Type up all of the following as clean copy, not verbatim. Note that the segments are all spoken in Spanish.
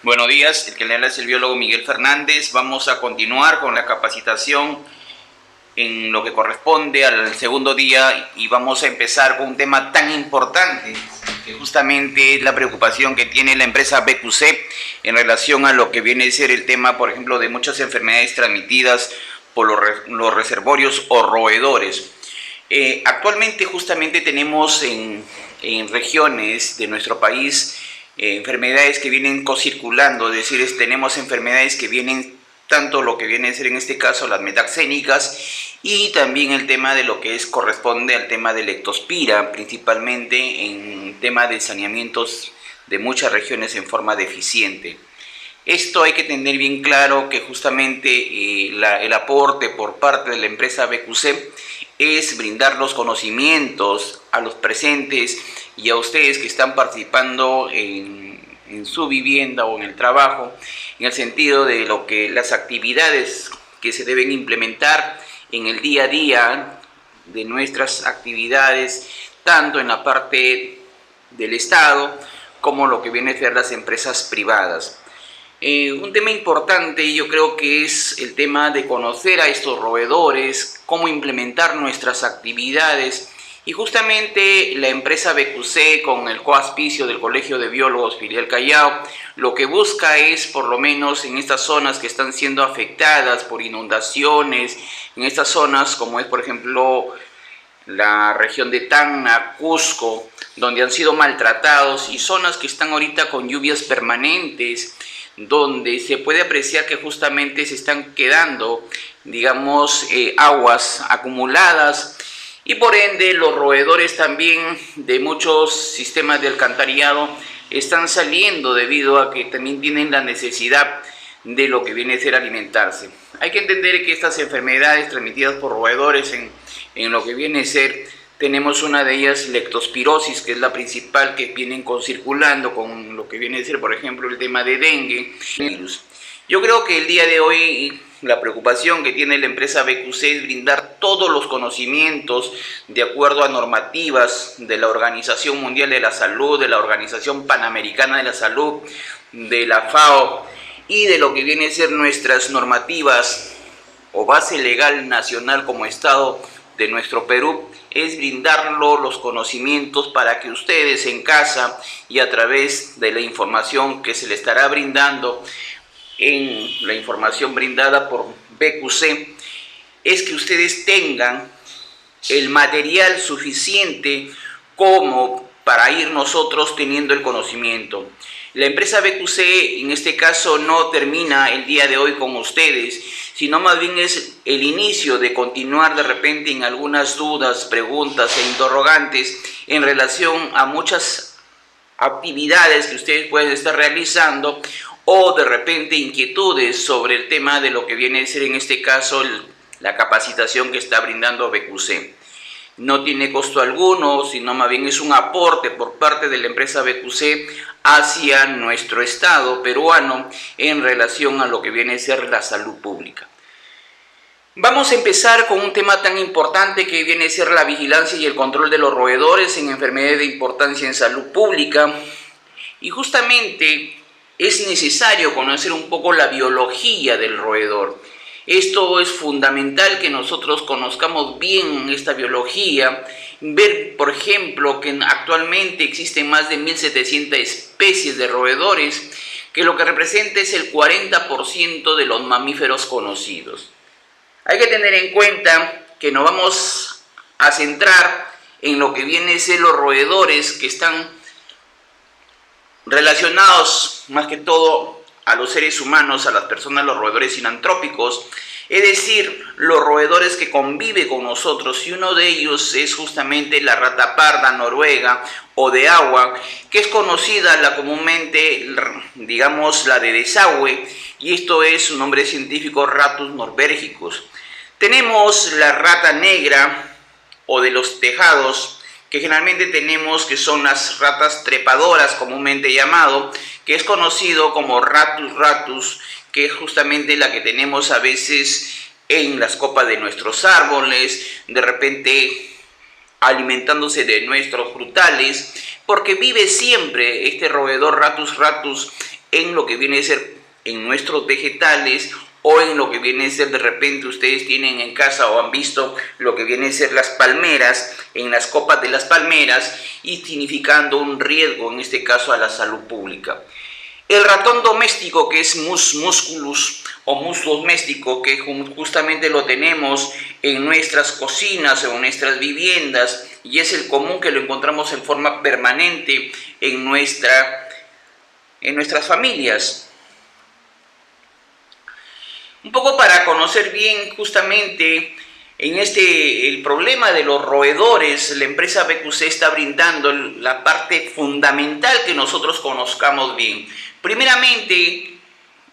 Buenos días, el que le habla es el biólogo Miguel Fernández. Vamos a continuar con la capacitación en lo que corresponde al segundo día y vamos a empezar con un tema tan importante que justamente es la preocupación que tiene la empresa BQC en relación a lo que viene a ser el tema, por ejemplo, de muchas enfermedades transmitidas por los reservorios o roedores. Actualmente justamente tenemos en regiones de nuestro país enfermedades que vienen cocirculando, es decir, tenemos enfermedades que vienen tanto lo que viene a ser en este caso las metaxénicas y también el tema de lo que corresponde al tema de lectospira, principalmente en tema de saneamientos de muchas regiones en forma deficiente. Esto hay que tener bien claro que justamente el aporte por parte de la empresa BQC es brindar los conocimientos a los presentes y a ustedes que están participando en su vivienda o en el trabajo, en el sentido de lo que las actividades que se deben implementar en el día a día de nuestras actividades, tanto en la parte del Estado como lo que viene a ser las empresas privadas. Un tema importante yo creo que es el tema de conocer a estos roedores, cómo implementar nuestras actividades y justamente la empresa BQC con el coauspicio del Colegio de Biólogos Filial Callao lo que busca es por lo menos en estas zonas que están siendo afectadas por inundaciones, en estas zonas como es por ejemplo la región de Tacna, Cusco, donde han sido maltratados y zonas que están ahorita con lluvias permanentes, donde se puede apreciar que justamente se están quedando, digamos, aguas acumuladas y por ende los roedores también de muchos sistemas de alcantarillado están saliendo debido a que también tienen la necesidad de lo que viene a ser alimentarse. Hay que entender que estas enfermedades transmitidas por roedores en lo que viene a ser, tenemos una de ellas lectospirosis, que es la principal que vienen circulando con lo que viene a ser, por ejemplo, el tema de dengue. Yo creo que el día de hoy la preocupación que tiene la empresa BQC es brindar todos los conocimientos de acuerdo a normativas de la Organización Mundial de la Salud, de la Organización Panamericana de la Salud, de la FAO y de lo que viene a ser nuestras normativas o base legal nacional como Estado de nuestro Perú, es brindarlo los conocimientos para que ustedes en casa y a través de la información que se le estará brindando en la información brindada por BQC, es que ustedes tengan el material suficiente como para ir nosotros teniendo el conocimiento. La empresa BQC en este caso no termina el día de hoy con ustedes, sino más bien es el inicio de continuar de repente en algunas dudas, preguntas e interrogantes en relación a muchas actividades que ustedes pueden estar realizando o de repente inquietudes sobre el tema de lo que viene a ser en este caso la capacitación que está brindando BQC. No tiene costo alguno, sino más bien es un aporte por parte de la empresa BQC hacia nuestro Estado peruano en relación a lo que viene a ser la salud pública. Vamos a empezar con un tema tan importante que viene a ser la vigilancia y el control de los roedores en enfermedades de importancia en salud pública. Y justamente es necesario conocer un poco la biología del roedor. Esto es fundamental que nosotros conozcamos bien esta biología, ver por ejemplo que actualmente existen más de 1700 especies de roedores, que lo que representa es el 40% de los mamíferos conocidos. Hay que tener en cuenta que nos vamos a centrar en lo que viene a ser los roedores que están relacionados más que todo a los seres humanos, a las personas, los roedores sinantrópicos, es decir, los roedores que conviven con nosotros, y uno de ellos es justamente la rata parda noruega o de agua, que es conocida comúnmente, digamos, la de desagüe, y esto es su nombre científico Rattus norbergicus. Tenemos la rata negra o de los tejados, que generalmente tenemos que son las ratas trepadoras comúnmente llamado, que es conocido como Rattus rattus, que es justamente la que tenemos a veces en las copas de nuestros árboles, de repente alimentándose de nuestros frutales, porque vive siempre este roedor Rattus rattus en lo que viene a ser en nuestros vegetales o en lo que viene a ser, de repente ustedes tienen en casa o han visto lo que viene a ser las palmeras, en las copas de las palmeras, y significando un riesgo en este caso a la salud pública. El ratón doméstico, que es Mus musculus o mus doméstico, que justamente lo tenemos en nuestras cocinas o en nuestras viviendas, y es el común que lo encontramos en forma permanente en nuestras familias. Un poco para conocer bien justamente el problema de los roedores, la empresa BQC está brindando la parte fundamental que nosotros conozcamos bien. Primeramente,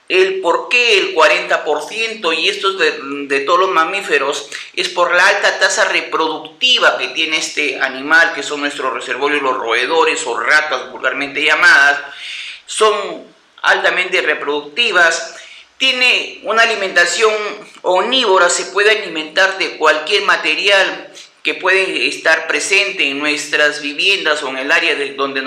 el por qué el 40%, y esto es de todos los mamíferos, es por la alta tasa reproductiva que tiene este animal, que son nuestros reservorios, los roedores o ratas vulgarmente llamadas. Son altamente reproductivas. Tiene una alimentación omnívora, se puede alimentar de cualquier material que puede estar presente en nuestras viviendas o en el área donde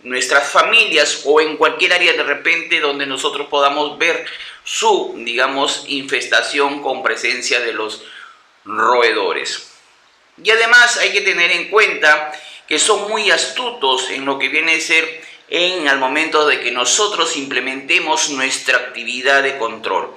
nuestras familias, o en cualquier área de repente donde nosotros podamos ver su, digamos, infestación con presencia de los roedores. Y además hay que tener en cuenta que son muy astutos en lo que viene a ser al momento de que nosotros implementemos nuestra actividad de control.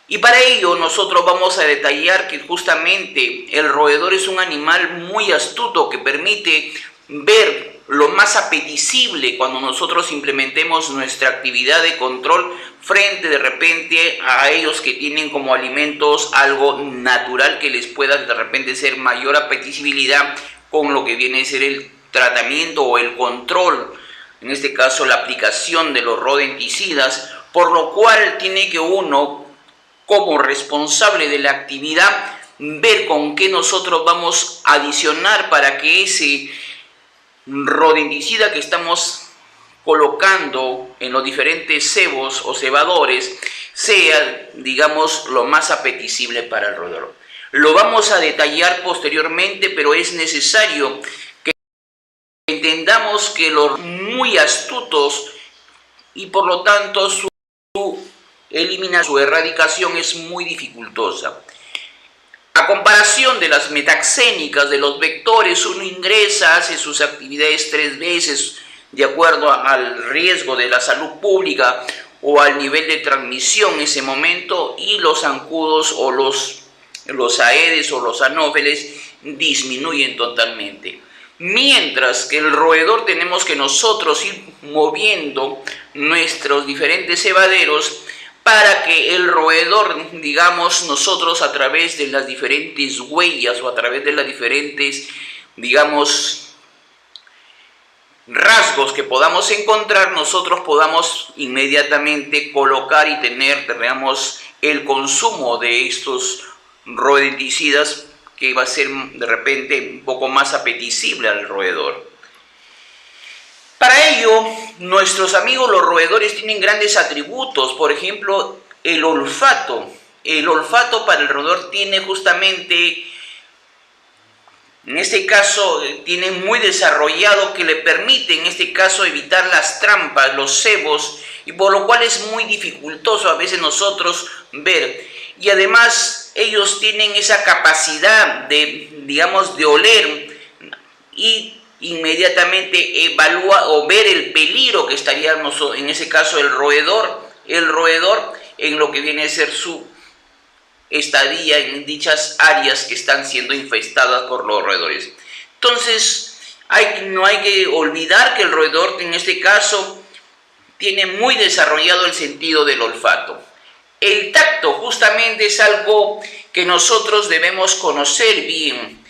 Y para ello nosotros vamos a detallar que justamente el roedor es un animal muy astuto que permite ver lo más apetecible cuando nosotros implementemos nuestra actividad de control frente de repente a ellos que tienen como alimentos algo natural que les pueda de repente ser mayor apetecibilidad con lo que viene a ser el tratamiento o el control, en este caso la aplicación de los rodenticidas, por lo cual tiene que uno, como responsable de la actividad, ver con qué nosotros vamos a adicionar para que ese rodenticida que estamos colocando en los diferentes cebos o cebadores sea, digamos, lo más apetecible para el roedor. Lo vamos a detallar posteriormente, pero es necesario entendamos que los muy astutos y por lo tanto su eliminación, su erradicación es muy dificultosa. A comparación de las metaxénicas, de los vectores, uno ingresa, hace sus actividades 3 veces de acuerdo al riesgo de la salud pública o al nivel de transmisión en ese momento, y los zancudos o los aedes o los anófeles disminuyen totalmente. Mientras que el roedor tenemos que nosotros ir moviendo nuestros diferentes cebaderos para que el roedor, digamos, nosotros a través de las diferentes huellas o a través de las diferentes, digamos, rasgos que podamos encontrar, nosotros podamos inmediatamente colocar y tener, digamos, el consumo de estos rodenticidas que va a ser de repente un poco más apetecible al roedor. Para ello, nuestros amigos los roedores tienen grandes atributos, por ejemplo, el olfato. El olfato para el roedor tiene justamente, en este caso, tiene muy desarrollado, que le permite en este caso evitar las trampas, los cebos, y por lo cual es muy dificultoso a veces nosotros ver. Y además ellos tienen esa capacidad de, digamos, de oler y inmediatamente evaluar o ver el peligro que estaría en ese caso el roedor en lo que viene a ser su estadía en dichas áreas que están siendo infestadas por los roedores. Entonces no hay que olvidar que el roedor en este caso tiene muy desarrollado el sentido del olfato. El tacto justamente es algo que nosotros debemos conocer bien.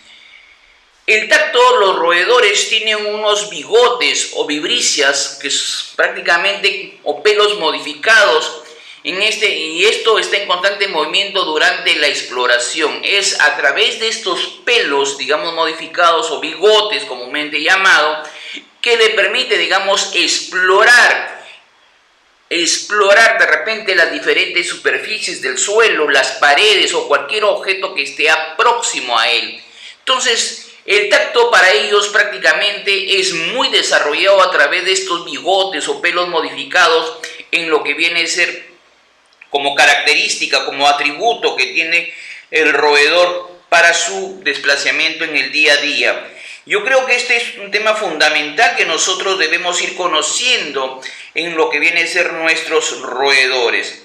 El tacto, los roedores tienen unos bigotes o vibricias, que es prácticamente, o pelos modificados, y esto está en constante movimiento durante la exploración. Es a través de estos pelos, digamos, modificados o bigotes comúnmente llamado, que le permite, digamos, explorar de repente las diferentes superficies del suelo, las paredes o cualquier objeto que esté próximo a él. Entonces, El tacto para ellos prácticamente es muy desarrollado a través de estos bigotes o pelos modificados en lo que viene a ser como característica, como atributo que tiene el roedor para su desplazamiento en el día a día. Yo creo que este es un tema fundamental que nosotros debemos ir conociendo en lo que viene a ser nuestros roedores.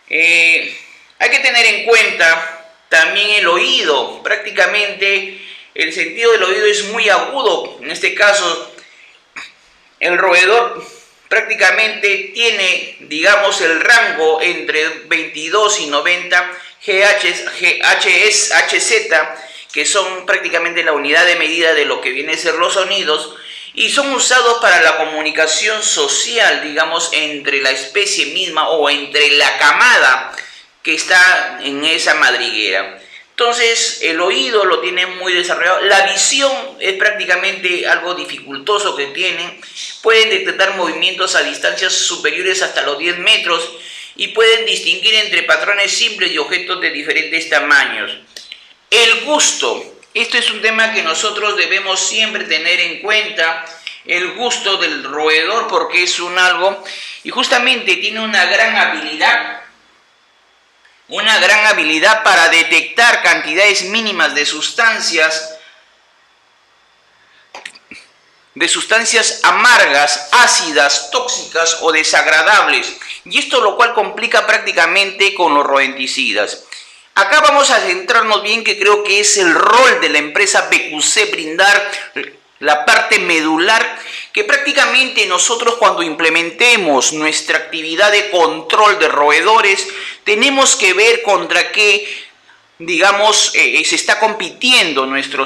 Hay que tener en cuenta también el oído. Prácticamente el sentido del oído es muy agudo. En este caso, el roedor prácticamente tiene, digamos, el rango entre 22 y 90 Hz, que son prácticamente la unidad de medida de lo que viene a ser los sonidos, y son usados para la comunicación social, digamos, entre la especie misma o entre la camada que está en esa madriguera. Entonces, el oído lo tiene muy desarrollado. La visión es prácticamente algo dificultoso que tienen. Pueden detectar movimientos a distancias superiores hasta los 10 metros y pueden distinguir entre patrones simples y objetos de diferentes tamaños. El gusto. Esto es un tema que nosotros debemos siempre tener en cuenta. El gusto del roedor, porque es un algo y justamente tiene una gran habilidad para detectar cantidades mínimas de sustancias amargas, ácidas, tóxicas o desagradables, y esto lo cual complica prácticamente con los rodenticidas. Acá vamos a centrarnos bien, que creo que es el rol de la empresa BQC brindar la parte medular, que prácticamente nosotros cuando implementemos nuestra actividad de control de roedores tenemos que ver contra qué, digamos, se está compitiendo nuestra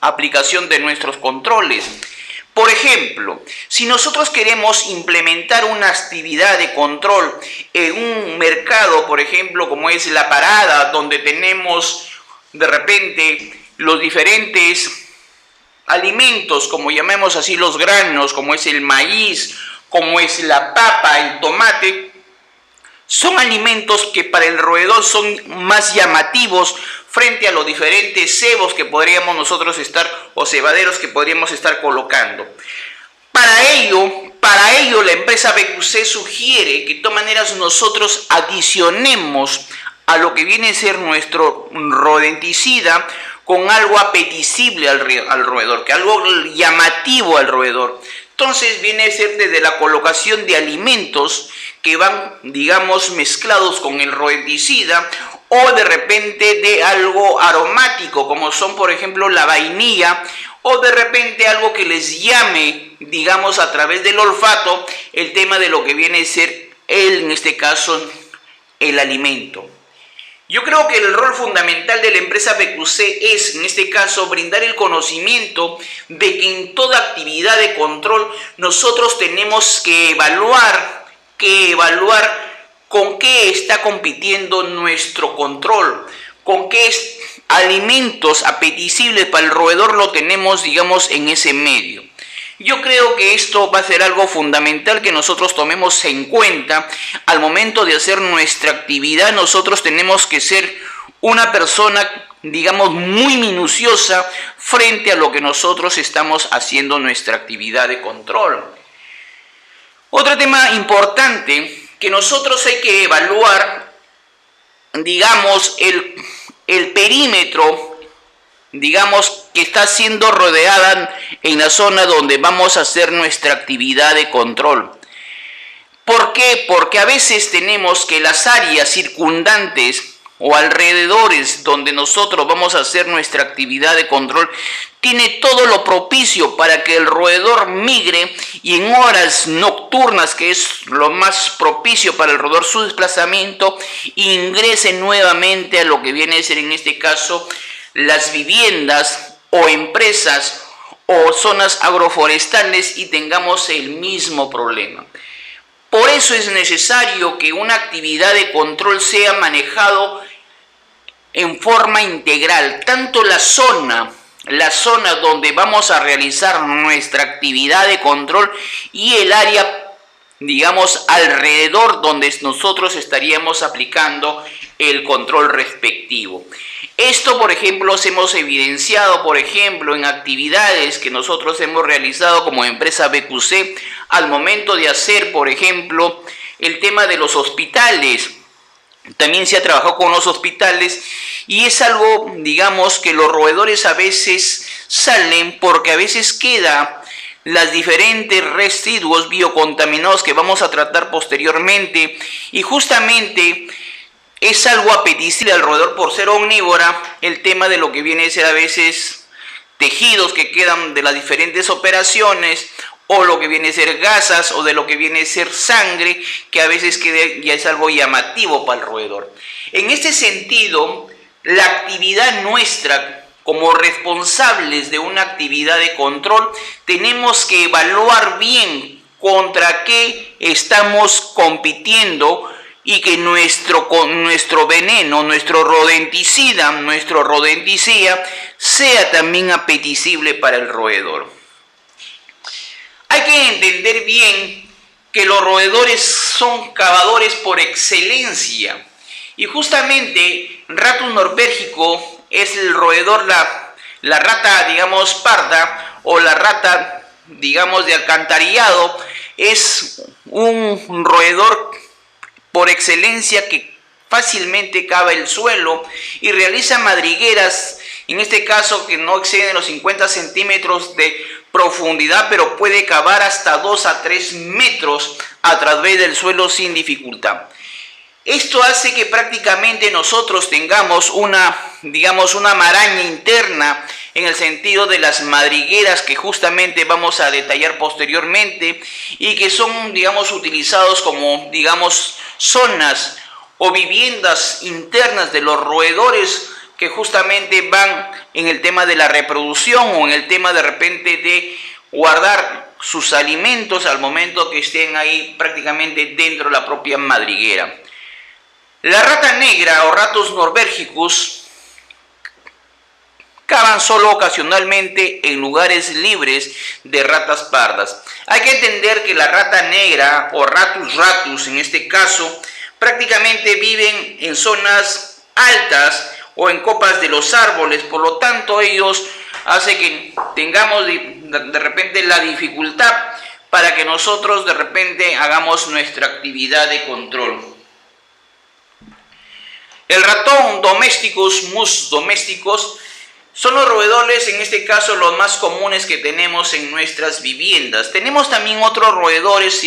aplicación de nuestros controles. Por ejemplo, si nosotros queremos implementar una actividad de control en un mercado, por ejemplo, como es la parada, donde tenemos de repente los diferentes alimentos, como llamemos así los granos, como es el maíz, como es la papa, el tomate, son alimentos que para el roedor son más llamativos frente a los diferentes cebos que podríamos nosotros estar, o cebaderos que podríamos estar colocando. Para ello la empresa BQC sugiere que de todas maneras nosotros adicionemos a lo que viene a ser nuestro rodenticida con algo apetecible al roedor, que algo llamativo al roedor. Entonces viene a ser desde la colocación de alimentos que van, digamos, mezclados con el rodenticida, o de repente de algo aromático, como son, por ejemplo, la vainilla, o de repente algo que les llame, digamos, a través del olfato, el tema de lo que viene a ser, en este caso, el alimento. Yo creo que el rol fundamental de la empresa BQC es, en este caso, brindar el conocimiento de que en toda actividad de control nosotros tenemos que evaluar con qué está compitiendo nuestro control, con qué alimentos apetecibles para el roedor lo tenemos, digamos, en ese medio. Yo creo que esto va a ser algo fundamental que nosotros tomemos en cuenta al momento de hacer nuestra actividad. Nosotros tenemos que ser una persona, digamos, muy minuciosa frente a lo que nosotros estamos haciendo nuestra actividad de control. Otro tema importante que nosotros hay que evaluar, digamos, el perímetro, digamos, que está siendo rodeada en la zona donde vamos a hacer nuestra actividad de control. ¿Por qué? Porque a veces tenemos que las áreas circundantes o alrededores donde nosotros vamos a hacer nuestra actividad de control tiene todo lo propicio para que el roedor migre, y en horas nocturnas, que es lo más propicio para el roedor su desplazamiento, ingrese nuevamente a lo que viene a ser en este caso las viviendas o empresas o zonas agroforestales y tengamos el mismo problema. Por eso es necesario que una actividad de control sea manejado en forma integral, tanto la zona donde vamos a realizar nuestra actividad de control y el área, digamos, alrededor donde nosotros estaríamos aplicando el control respectivo. Esto, por ejemplo, hemos evidenciado, por ejemplo, en actividades que nosotros hemos realizado como empresa BQC al momento de hacer, por ejemplo, el tema de los hospitales. También se ha trabajado con los hospitales y es algo, digamos, que los roedores a veces salen porque a veces queda las diferentes residuos biocontaminados que vamos a tratar posteriormente y justamente es algo apetecible al roedor por ser omnívora el tema de lo que viene a ser a veces tejidos que quedan de las diferentes operaciones o lo que viene a ser gasas o de lo que viene a ser sangre que a veces ya es algo llamativo para el roedor. En este sentido, la actividad nuestra como responsables de una actividad de control tenemos que evaluar bien contra qué estamos compitiendo y que nuestro veneno, nuestro rodenticida sea también apetecible para el roedor. Hay que entender bien que los roedores son cavadores por excelencia y justamente Ratus norbergico es el roedor, la rata, digamos, parda o la rata, digamos, de alcantarillado, es un roedor por excelencia que fácilmente cava el suelo y realiza madrigueras, en este caso que no exceden los 50 centímetros de profundidad, pero puede cavar hasta 2 a 3 metros a través del suelo sin dificultad. Esto hace que prácticamente nosotros tengamos una maraña interna en el sentido de las madrigueras que justamente vamos a detallar posteriormente y que son, digamos, utilizados como, digamos, zonas o viviendas internas de los roedores que justamente van en el tema de la reproducción o en el tema de repente de guardar sus alimentos al momento que estén ahí prácticamente dentro de la propia madriguera. La rata negra o Ratus norbergicus cavan solo ocasionalmente en lugares libres de ratas pardas. Hay que entender que la rata negra o Ratus en este caso prácticamente viven en zonas altas o en copas de los árboles, por lo tanto ellos hacen que tengamos de repente la dificultad para que nosotros de repente hagamos nuestra actividad de control. El ratón domesticus, mus domesticus, son los roedores, en este caso los más comunes que tenemos en nuestras viviendas. Tenemos también otros roedores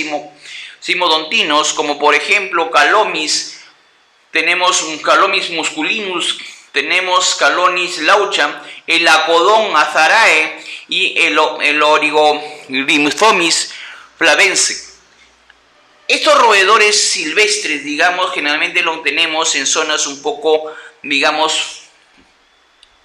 simodontinos, como por ejemplo Calomis, tenemos un Calomis musculinus, tenemos Calonis laucha, el Acodon azarae y el Origorhynchomis flavense. Estos roedores silvestres, digamos, generalmente los tenemos en zonas un poco, digamos,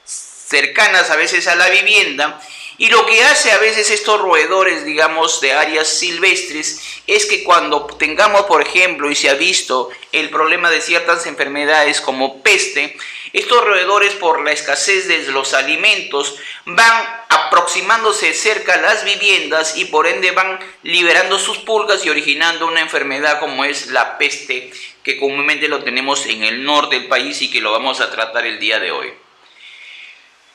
cercanas a veces a la vivienda, y lo que hace a veces estos roedores, digamos, de áreas silvestres, es que cuando tengamos, por ejemplo, y se ha visto el problema de ciertas enfermedades como peste, estos roedores por la escasez de los alimentos van aproximándose cerca a las viviendas y por ende van liberando sus pulgas y originando una enfermedad como es la peste, que comúnmente lo tenemos en el norte del país y que lo vamos a tratar el día de hoy.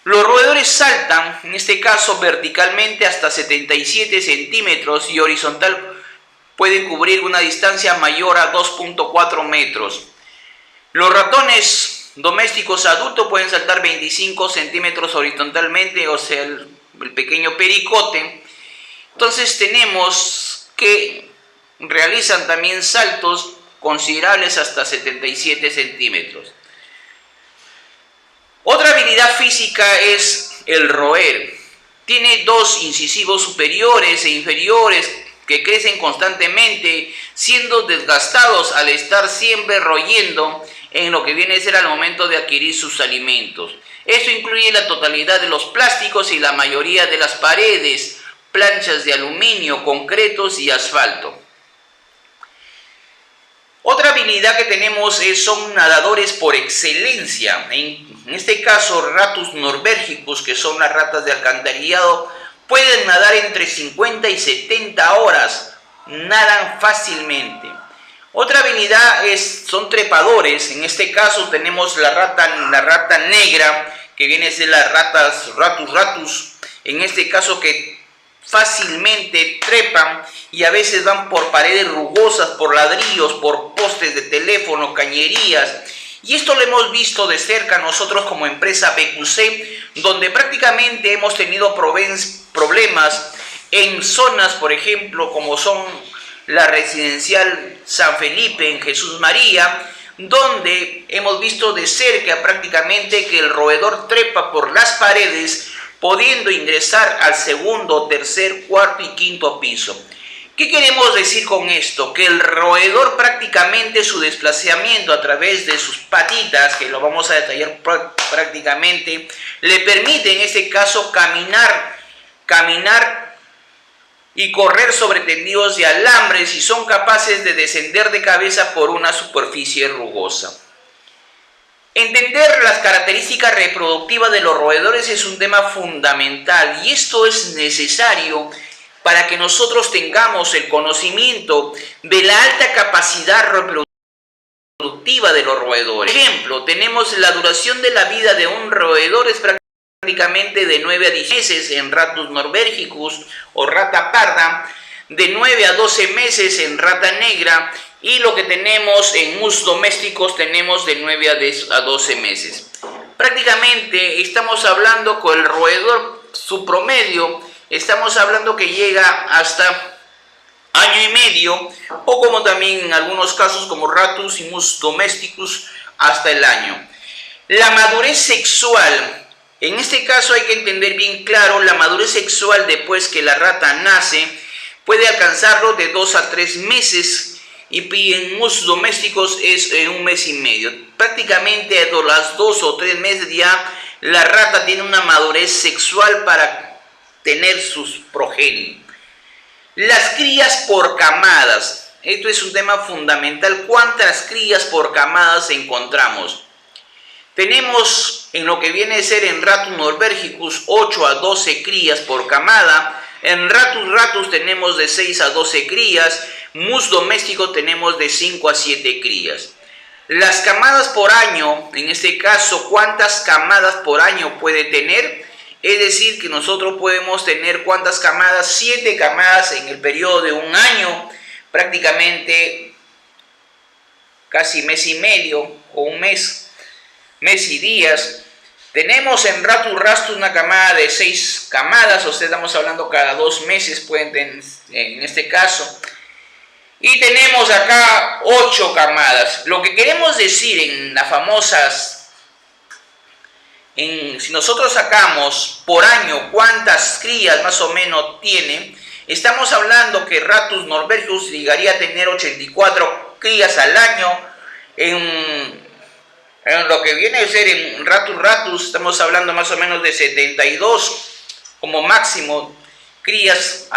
Los roedores saltan, en este caso verticalmente hasta 77 centímetros y horizontal pueden cubrir una distancia mayor a 2.4 metros. Los ratones domésticos adultos pueden saltar 25 centímetros horizontalmente, o sea, el pequeño pericote. Entonces tenemos que realizan también saltos considerables hasta 77 centímetros. Otra habilidad física es el roer. Tiene dos incisivos superiores e inferiores que crecen constantemente, siendo desgastados al estar siempre royendo en lo que viene a ser al momento de adquirir sus alimentos. Esto incluye la totalidad de los plásticos y la mayoría de las paredes, planchas de aluminio, concretos y asfalto. Otra habilidad que tenemos son nadadores por excelencia. En este caso, Ratus norbergicus, que son las ratas de alcantarillado, pueden nadar entre 50 y 70 horas. Nadan fácilmente. Otra habilidad son trepadores. En este caso tenemos la rata negra, que viene a ser las ratas Ratus ratus. En este caso que fácilmente trepan y a veces van por paredes rugosas, por ladrillos, por postes de teléfono, cañerías. Y esto lo hemos visto de cerca nosotros como empresa BQC, donde prácticamente hemos tenido problemas en zonas, por ejemplo, como son la residencial San Felipe en Jesús María, donde hemos visto de cerca prácticamente que el roedor trepa por las paredes, pudiendo ingresar al segundo, tercer, cuarto y quinto piso. ¿Qué queremos decir con esto? Que el roedor prácticamente su desplazamiento a través de sus patitas, que lo vamos a detallar prácticamente, le permite en este caso caminar y correr sobre tendidos de alambres y son capaces de descender de cabeza por una superficie rugosa. Entender las características reproductivas de los roedores es un tema fundamental y esto es necesario para que nosotros tengamos el conocimiento de la alta capacidad reproductiva de los roedores. Por ejemplo, tenemos la duración de la vida de un roedor es prácticamente de 9 a 10 meses en Ratus norbergicus o rata parda, de 9 a 12 meses en rata negra, y lo que tenemos en mus domésticos tenemos de 9 a 12 meses. Prácticamente estamos hablando con el roedor, su promedio, estamos hablando que llega hasta año y medio, o como también en algunos casos como Ratus y mus domesticus hasta el año. La madurez sexual. En este caso hay que entender bien claro, la madurez sexual después que la rata nace puede alcanzarlo de 2 a 3 meses y en mus domésticos es 1 mes y medio. Prácticamente a las 2 o 3 meses ya la rata tiene una madurez sexual para tener sus progenies. Las crías por camadas. Esto es un tema fundamental. ¿Cuántas crías por camadas encontramos? Tenemos en lo que viene a ser en Ratus norbergicus 8 a 12 crías por camada. En Ratus ratus tenemos de 6 a 12 crías. Mus doméstico tenemos de 5 a 7 crías. Las camadas por año, en este caso, ¿cuántas camadas por año puede tener? Es decir, que nosotros podemos tener ¿cuántas camadas? 7 camadas en el periodo de un año, prácticamente casi mes y medio o un mes y días. Tenemos en Ratus ratus una camada de 6 camadas, o sea, estamos hablando cada 2 meses pueden tener en este caso. Y tenemos acá 8 camadas. Lo que queremos decir en las famosas, si nosotros sacamos por año cuántas crías más o menos tiene, estamos hablando que Ratus norbergicus llegaría a tener 84 crías al año. En lo que viene a ser en Ratus ratus estamos hablando más o menos de 72 como máximo crías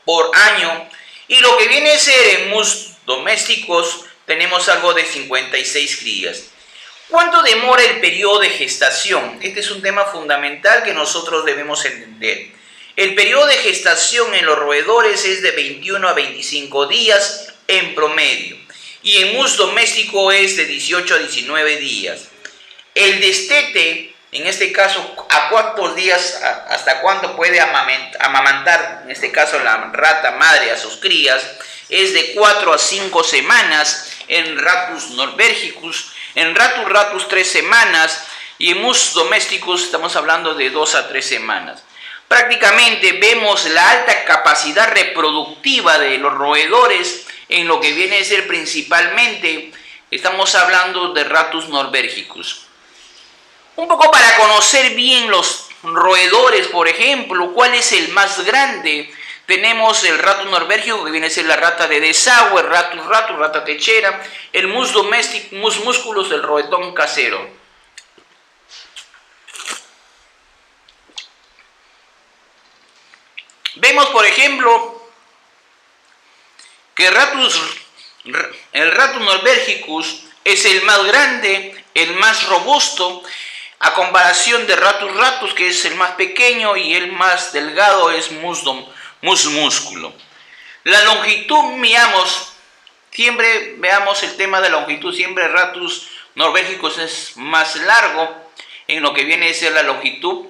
por año. Y lo que viene a ser en mus domésticos tenemos algo de 56 crías. ¿Cuánto demora el periodo de gestación? Este es un tema fundamental que nosotros debemos entender. El periodo de gestación en los roedores es de 21 a 25 días en promedio. Y en mus doméstico es de 18 a 19 días. El destete, en este caso, ¿a cuántos días, hasta cuánto puede amamantar, en este caso la rata madre a sus crías? Es de 4 a 5 semanas en Ratus norbergicus, en Ratus ratus 3 semanas y en mus domésticos estamos hablando de 2 a 3 semanas. Prácticamente vemos la alta capacidad reproductiva de los roedores en lo que viene a ser principalmente, estamos hablando de Ratus norbergicus. Un poco para conocer bien los roedores, por ejemplo, ¿cuál es el más grande? Tenemos el Ratus norbergicus, que viene a ser la rata de desagüe, Ratus ratus, rata techera, el mus domestic, mus musculus, el roedor casero. Vemos, por ejemplo, que el Ratus norbergicus es el más grande, el más robusto, a comparación de Ratus ratus, que es el más pequeño, y el más delgado es mus músculo. La longitud, miramos, Siempre veamos el tema de la longitud, siempre Ratus norbérgicus es más largo en lo que viene a ser la longitud.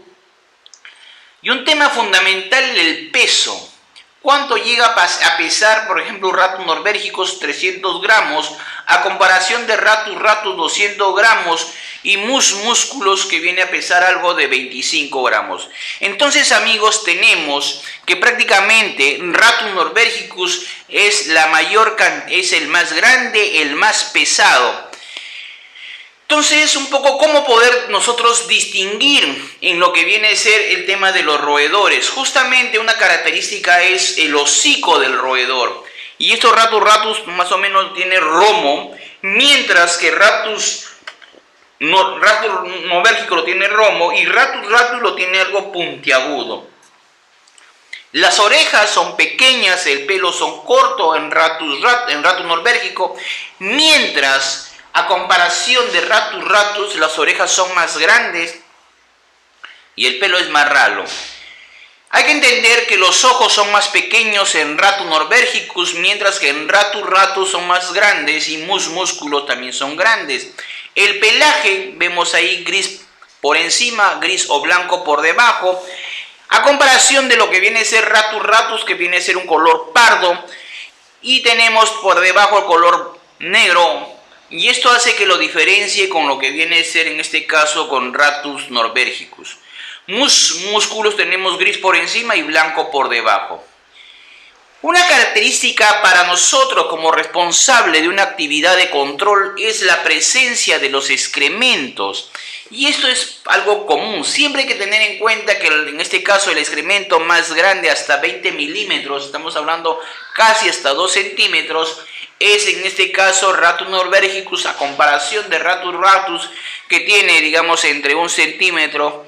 Y un tema fundamental, el peso. ¿Cuánto llega a pesar, por ejemplo, Ratus norbérgicus 300 gramos a comparación de Ratus 200 gramos y músculos que viene a pesar algo de 25 gramos? Entonces, amigos, tenemos que prácticamente Ratus norbérgicus es es el más grande, el más pesado. Entonces, un poco cómo poder nosotros distinguir en lo que viene a ser el tema de los roedores. Justamente una característica es el hocico del roedor. Y estos Ratus más o menos tiene romo, mientras que Ratus norbérgico lo tiene romo y Ratus lo tiene algo puntiagudo. Las orejas son pequeñas, el pelo son corto en Ratus norbérgico, mientras a comparación de Ratus, las orejas son más grandes y el pelo es más ralo. Hay que entender que los ojos son más pequeños en Ratus norbérgicus, mientras que en Ratus son más grandes y músculos también son grandes. El pelaje, vemos ahí gris por encima, gris o blanco por debajo, a comparación de lo que viene a ser Ratus, que viene a ser un color pardo, y tenemos por debajo el color negro. Y esto hace que lo diferencie con lo que viene a ser en este caso con Ratus norbérgicus. Músculos tenemos gris por encima y blanco por debajo. Una característica para nosotros como responsable de una actividad de control es la presencia de los excrementos. Y esto es algo común. Siempre hay que tener en cuenta que en este caso el excremento más grande hasta 20 milímetros, estamos hablando casi hasta 2 centímetros, es en este caso Ratus norbérgicus a comparación de Ratus que tiene digamos entre 1 centímetro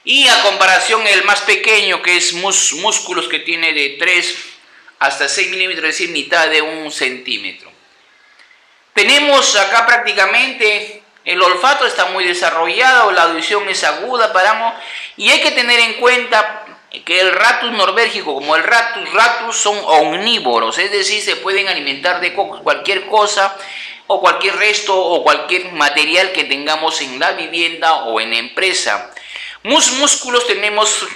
y a comparación el más pequeño que es músculos que tiene de 3 hasta 6 milímetros, es decir, mitad de 1 centímetro. Tenemos acá prácticamente el olfato está muy desarrollado, la audición es aguda, y hay que tener en cuenta que el Ratus norbérgico como el Ratus son omnívoros, es decir, se pueden alimentar de cualquier cosa o cualquier resto o cualquier material que tengamos en la vivienda o en la empresa. Músculos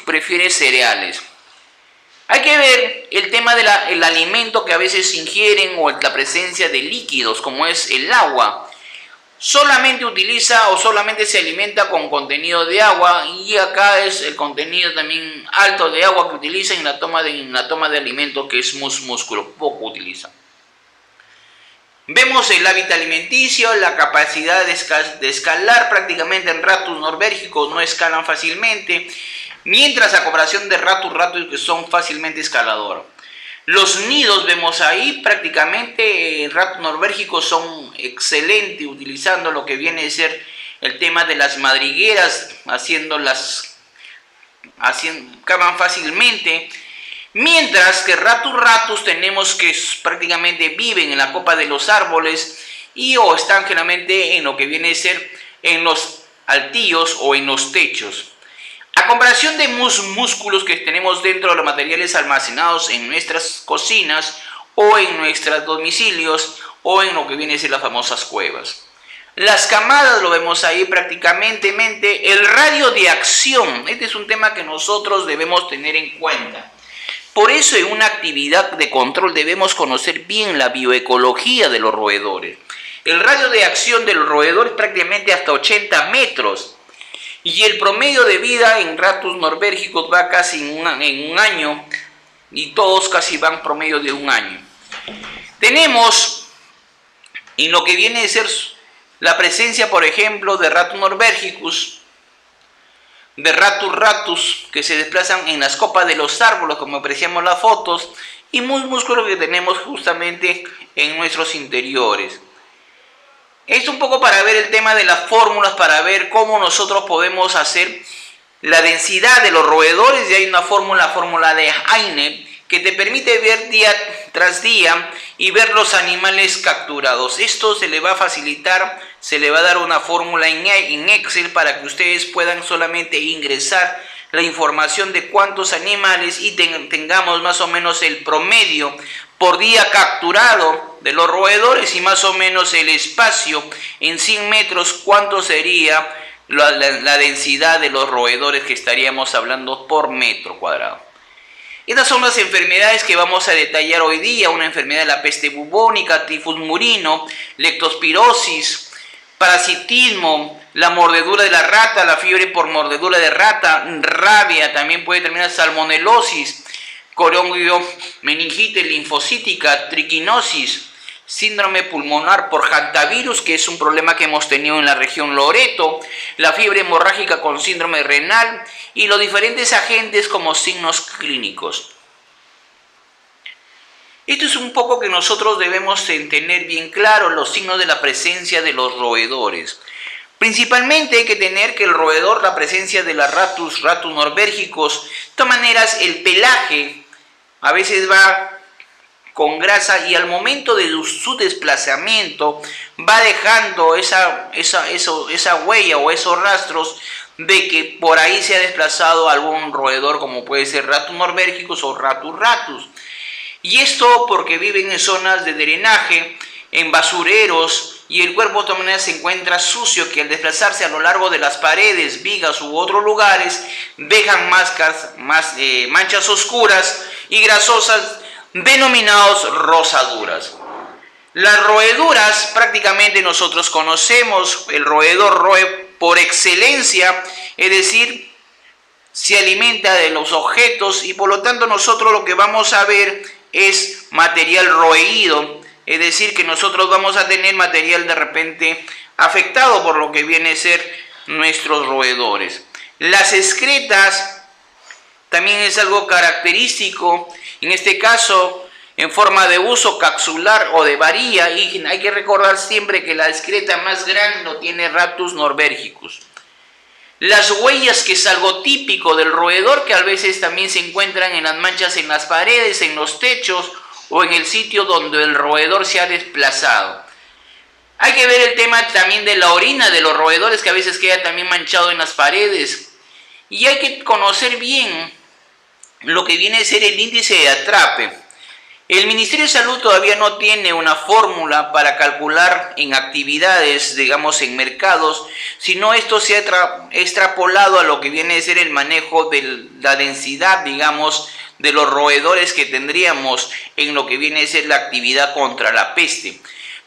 prefiere cereales. Hay que ver el tema del alimento que a veces ingieren o la presencia de líquidos como es el agua. Solamente utiliza o solamente se alimenta con contenido de agua y acá es el contenido también alto de agua que utiliza en la toma de alimento que es músculo, poco utiliza. Vemos el hábito alimenticio, la capacidad de escalar prácticamente en Ratus norbérgicos no escalan fácilmente, mientras a comparación de Ratus que son fácilmente escalador. Los nidos vemos ahí prácticamente Ratus norbérgicos son excelentes utilizando lo que viene a ser el tema de las madrigueras, cavan fácilmente, mientras que Ratus tenemos que prácticamente viven en la copa de los árboles y o están generalmente en lo que viene a ser en los altillos o en los techos. A comparación de músculos que tenemos dentro de los materiales almacenados en nuestras cocinas o en nuestros domicilios o en lo que viene a ser las famosas cuevas. Las camadas lo vemos ahí prácticamente, el radio de acción, este es un tema que nosotros debemos tener en cuenta. Por eso en una actividad de control debemos conocer bien la bioecología de los roedores. El radio de acción del roedor es prácticamente hasta 80 metros. Y el promedio de vida en Ratus norbérgicos va casi en un año y todos casi van promedio de 1 año. Tenemos en lo que viene a ser la presencia, por ejemplo, de Ratus norbérgicus, de Ratus que se desplazan en las copas de los árboles, como apreciamos las fotos, y músculos que tenemos justamente en nuestros interiores. Esto un poco para ver el tema de las fórmulas, para ver cómo nosotros podemos hacer la densidad de los roedores. Y hay una fórmula, fórmula de Heine, que te permite ver día tras día y ver los animales capturados. Esto se le va a facilitar, se le va a dar una fórmula en Excel para que ustedes puedan solamente ingresar la información de cuántos animales y tengamos más o menos el promedio por día capturado de los roedores y más o menos el espacio en 100 metros, cuánto sería la densidad de los roedores que estaríamos hablando por metro cuadrado. Estas son las enfermedades que vamos a detallar hoy día: una enfermedad de la peste bubónica, tifus murino, leptospirosis, parasitismo, la mordedura de la rata, la fiebre por mordedura de rata, rabia, también puede terminar salmonelosis, meningite linfocítica, triquinosis, síndrome pulmonar por hantavirus, que es un problema que hemos tenido en la región Loreto, la fiebre hemorrágica con síndrome renal y los diferentes agentes como signos clínicos. Esto es un poco que nosotros debemos tener bien claro, los signos de la presencia de los roedores. Principalmente hay que tener que el roedor, la presencia de la ratus norbergicus, de todas maneras el pelaje a veces va con grasa y al momento de su desplazamiento va dejando esa huella o esos rastros de que por ahí se ha desplazado algún roedor, como puede ser Ratus norbergicus o Ratus ratus. Y esto porque viven en zonas de drenaje, en basureros, y el cuerpo de todas maneras se encuentra sucio, que al desplazarse a lo largo de las paredes, vigas u otros lugares, dejan manchas oscuras y grasosas denominados rosaduras. Las roeduras prácticamente nosotros conocemos, el roedor roe por excelencia, es decir, se alimenta de los objetos y por lo tanto nosotros lo que vamos a ver es material roído, es decir, que nosotros vamos a tener material de repente afectado por lo que viene a ser nuestros roedores. Las excretas también es algo característico, en este caso en forma de uso capsular o de varilla, y hay que recordar siempre que la excreta más grande lo tiene Ratus norbergicus. Las huellas, que es algo típico del roedor, que a veces también se encuentran en las manchas en las paredes, en los techos o en el sitio donde el roedor se ha desplazado. Hay que ver el tema también de la orina de los roedores, que a veces queda también manchado en las paredes. Y hay que conocer bien lo que viene a ser el índice de atrape. El Ministerio de Salud todavía no tiene una fórmula para calcular en actividades, digamos en mercados, sino esto se ha extrapolado a lo que viene a ser el manejo de la densidad, digamos, de los roedores que tendríamos en lo que viene a ser la actividad contra la peste.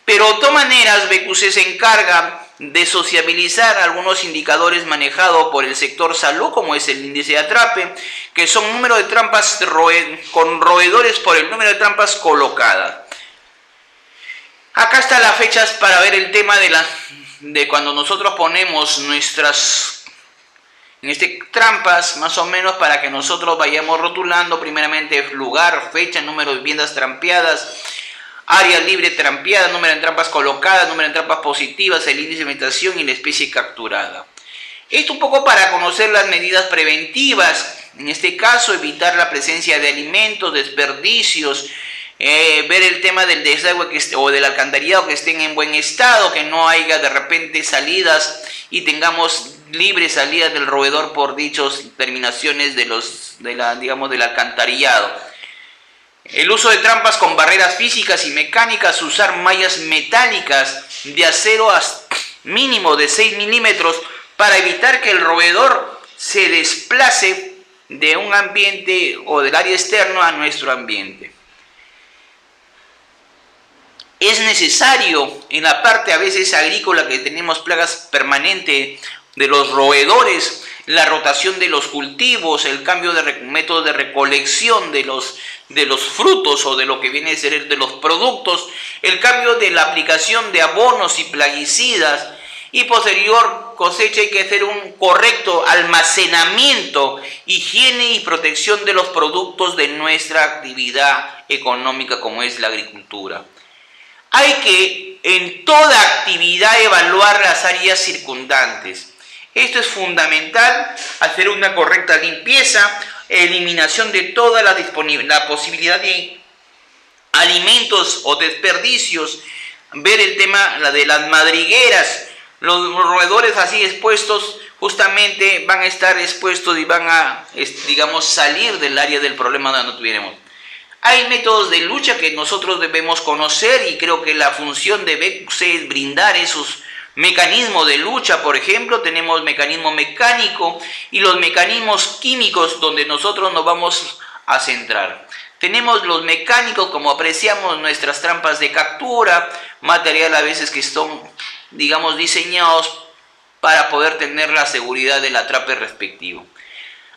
Pero de todas maneras, BQC se encarga de sociabilizar algunos indicadores manejados por el sector salud, como es el índice de atrape, que son número de trampas con roedores por el número de trampas colocadas. Acá están las fechas para ver el tema de cuando nosotros ponemos nuestras trampas, más o menos para que nosotros vayamos rotulando primeramente lugar, fecha, número de viviendas trampeadas, área libre trampeada, número de trampas colocadas, número de trampas positivas, el índice de alimentación y la especie capturada. Esto un poco para conocer las medidas preventivas, en este caso evitar la presencia de alimentos, desperdicios, ver el tema del desagüe o del alcantarillado que estén en buen estado, que no haya de repente salidas y tengamos libre salida del roedor por dichas terminaciones del alcantarillado. El uso de trampas con barreras físicas y mecánicas, usar mallas metálicas de acero mínimo de 6 milímetros para evitar que el roedor se desplace de un ambiente o del área externo a nuestro ambiente. Es necesario en la parte a veces agrícola que tenemos plagas permanentes de los roedores, la rotación de los cultivos, el cambio de método de recolección de los frutos o de lo que viene a ser de los productos, el cambio de la aplicación de abonos y plaguicidas y posterior cosecha. Hay que hacer un correcto almacenamiento, higiene y protección de los productos de nuestra actividad económica como es la agricultura. Hay que en toda actividad evaluar las áreas circundantes. Esto es fundamental, hacer una correcta limpieza, eliminación de toda la posibilidad de alimentos o desperdicios, ver el tema de las madrigueras, los roedores así expuestos justamente van a estar expuestos y van a, digamos, salir del área del problema donde no tuviéramos. Hay métodos de lucha que nosotros debemos conocer y creo que la función de BQC es brindar esos mecanismos de lucha. Por ejemplo, tenemos mecanismo mecánico y los mecanismos químicos donde nosotros nos vamos a centrar. Tenemos los mecánicos, como apreciamos, nuestras trampas de captura, material a veces que son, digamos, diseñados para poder tener la seguridad del atrape respectivo.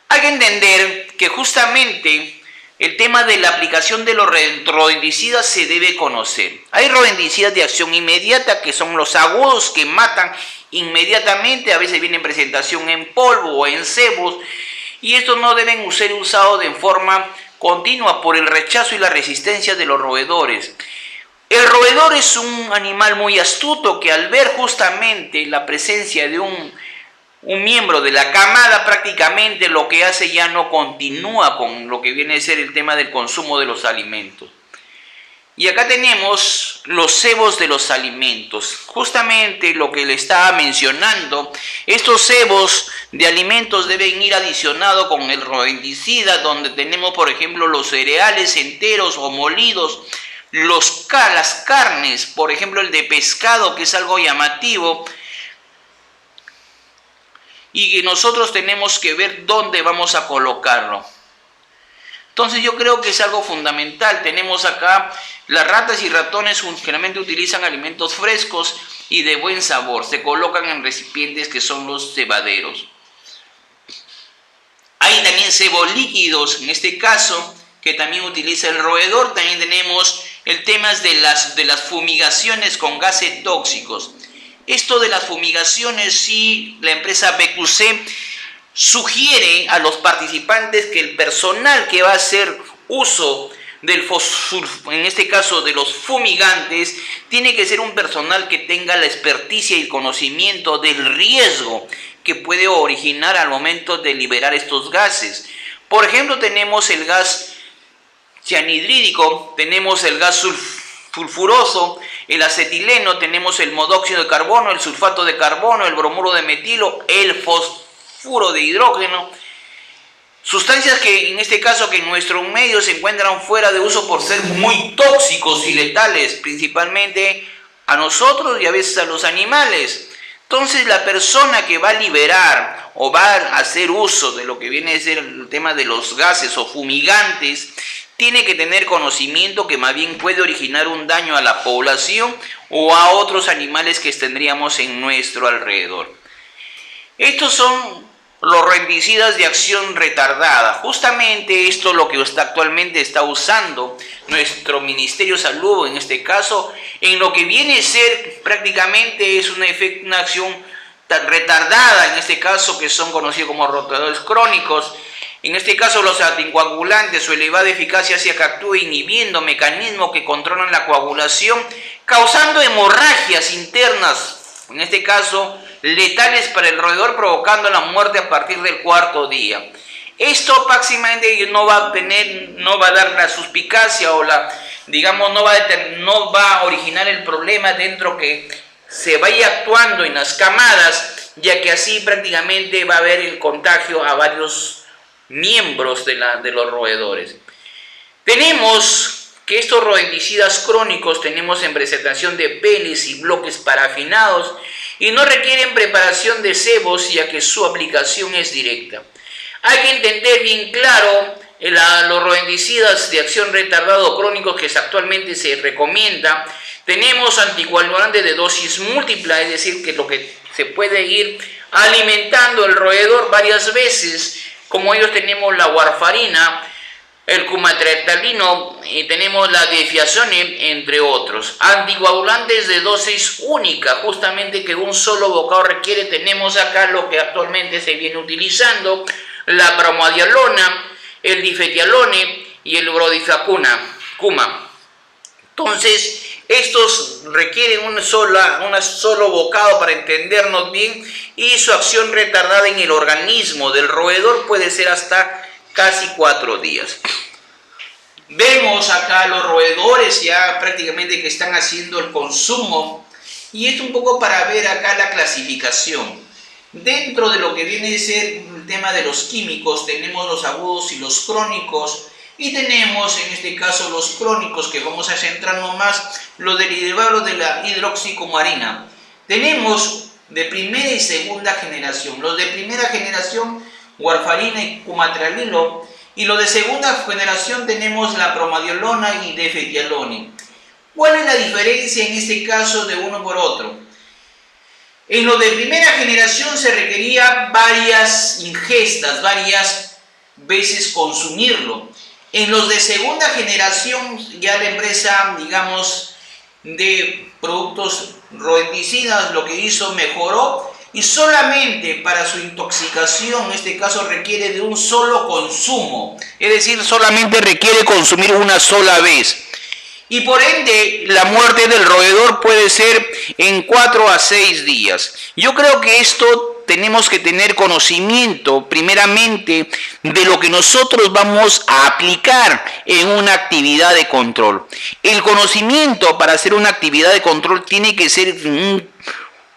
Hay que entender que justamente el tema de la aplicación de los rodenticidas se debe conocer. Hay rodenticidas de acción inmediata, que son los agudos, que matan inmediatamente, a veces vienen en presentación en polvo o en cebos, y estos no deben ser usados de forma continua por el rechazo y la resistencia de los roedores. El roedor es un animal muy astuto que al ver justamente la presencia de un miembro de la camada, prácticamente lo que hace ya no continúa con lo que viene a ser el tema del consumo de los alimentos. Y acá tenemos los cebos de los alimentos. Justamente lo que le estaba mencionando, estos cebos de alimentos deben ir adicionados con el rodenticida, donde tenemos, por ejemplo, los cereales enteros o molidos, las carnes, por ejemplo, el de pescado, que es algo llamativo, y que nosotros tenemos que ver dónde vamos a colocarlo. Entonces yo creo que es algo fundamental. Tenemos acá las ratas y ratones generalmente utilizan alimentos frescos y de buen sabor. Se colocan en recipientes que son los cebaderos. Hay también cebos líquidos, en este caso, que también utiliza el roedor. También tenemos el tema de las fumigaciones con gases tóxicos. Esto de las fumigaciones, sí, la empresa BQC sugiere a los participantes que el personal que va a hacer uso del en este caso de los fumigantes, tiene que ser un personal que tenga la experticia y el conocimiento del riesgo que puede originar al momento de liberar estos gases. Por ejemplo, tenemos el gas cianhidrídico, tenemos el gas sulfuroso, el acetileno, tenemos el monóxido de carbono, el sulfato de carbono, el bromuro de metilo, el fosfuro de hidrógeno, sustancias que en este caso que en nuestro medio se encuentran fuera de uso por ser muy tóxicos y letales, principalmente a nosotros y a veces a los animales. Entonces la persona que va a liberar o va a hacer uso de lo que viene a ser el tema de los gases o fumigantes, tiene que tener conocimiento que más bien puede originar un daño a la población o a otros animales que tendríamos en nuestro alrededor. Estos son los rodenticidas de acción retardada. Justamente esto es lo que actualmente está usando nuestro Ministerio de Salud, en este caso, en lo que viene a ser prácticamente es una acción retardada, en este caso que son conocidos como rotadores crónicos. En este caso, los anticoagulantes, su elevada eficacia hacia que actúe inhibiendo mecanismos que controlan la coagulación, causando hemorragias internas, en este caso letales para el roedor, provocando la muerte a partir del cuarto día. Esto prácticamente no va a dar la suspicacia o no va a originar el problema dentro que se vaya actuando en las camadas, ya que así prácticamente va a haber el contagio a varios miembros de los roedores. Tenemos que estos rodenticidas crónicos tenemos en presentación de peles y bloques parafinados y no requieren preparación de cebos, ya que su aplicación es directa. Hay que entender bien claro los rodenticidas de acción retardada crónicos que actualmente se recomienda. Tenemos anticoagulantes de dosis múltipla, es decir, que lo que se puede ir alimentando el roedor varias veces. Como ellos tenemos la warfarina, el cumatriptalino y tenemos la difiazone, entre otros. Anticoagulantes de dosis única, justamente que un solo bocado requiere. Tenemos acá lo que actualmente se viene utilizando, la bromadialona, el difetialone y el brodifacuma. Entonces, estos requieren un solo bocado para entendernos bien, y su acción retardada en el organismo del roedor puede ser hasta casi 4 días. Vemos acá los roedores ya prácticamente que están haciendo el consumo, y esto un poco para ver acá la clasificación. Dentro de lo que viene a ser el tema de los químicos, tenemos los agudos y los crónicos, y tenemos en este caso los crónicos, que vamos a centrarnos más, los derivados de la hidroxicumarina. Tenemos de primera y segunda generación. Los de primera generación, warfarina y cumatralilo, y los de segunda generación tenemos la bromadiolona y defetialone. ¿Cuál es la diferencia en este caso de uno por otro? En lo de primera generación se requería varias ingestas, varias veces consumirlo. En los de segunda generación, ya la empresa, digamos, de productos rodenticidas lo que hizo, mejoró, y solamente para su intoxicación, en este caso, requiere de un solo consumo. Es decir, solamente requiere consumir una sola vez. Y por ende, la muerte del roedor puede ser en 4 a 6 días. Yo creo que esto tenemos que tener conocimiento, primeramente, de lo que nosotros vamos a aplicar en una actividad de control. El conocimiento para hacer una actividad de control tiene que ser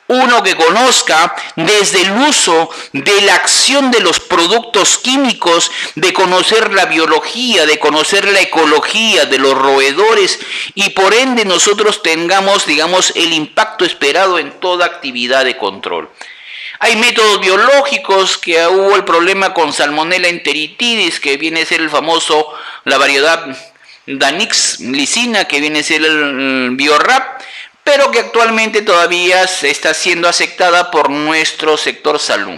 uno que conozca desde el uso de la acción de los productos químicos, de conocer la biología, de conocer la ecología de los roedores, y por ende nosotros tengamos, digamos, el impacto esperado en toda actividad de control. Hay métodos biológicos, que hubo el problema con Salmonella enteritidis, que viene a ser la variedad Danix lisina, que viene a ser el Biorap, pero que actualmente todavía está siendo aceptada por nuestro sector salud.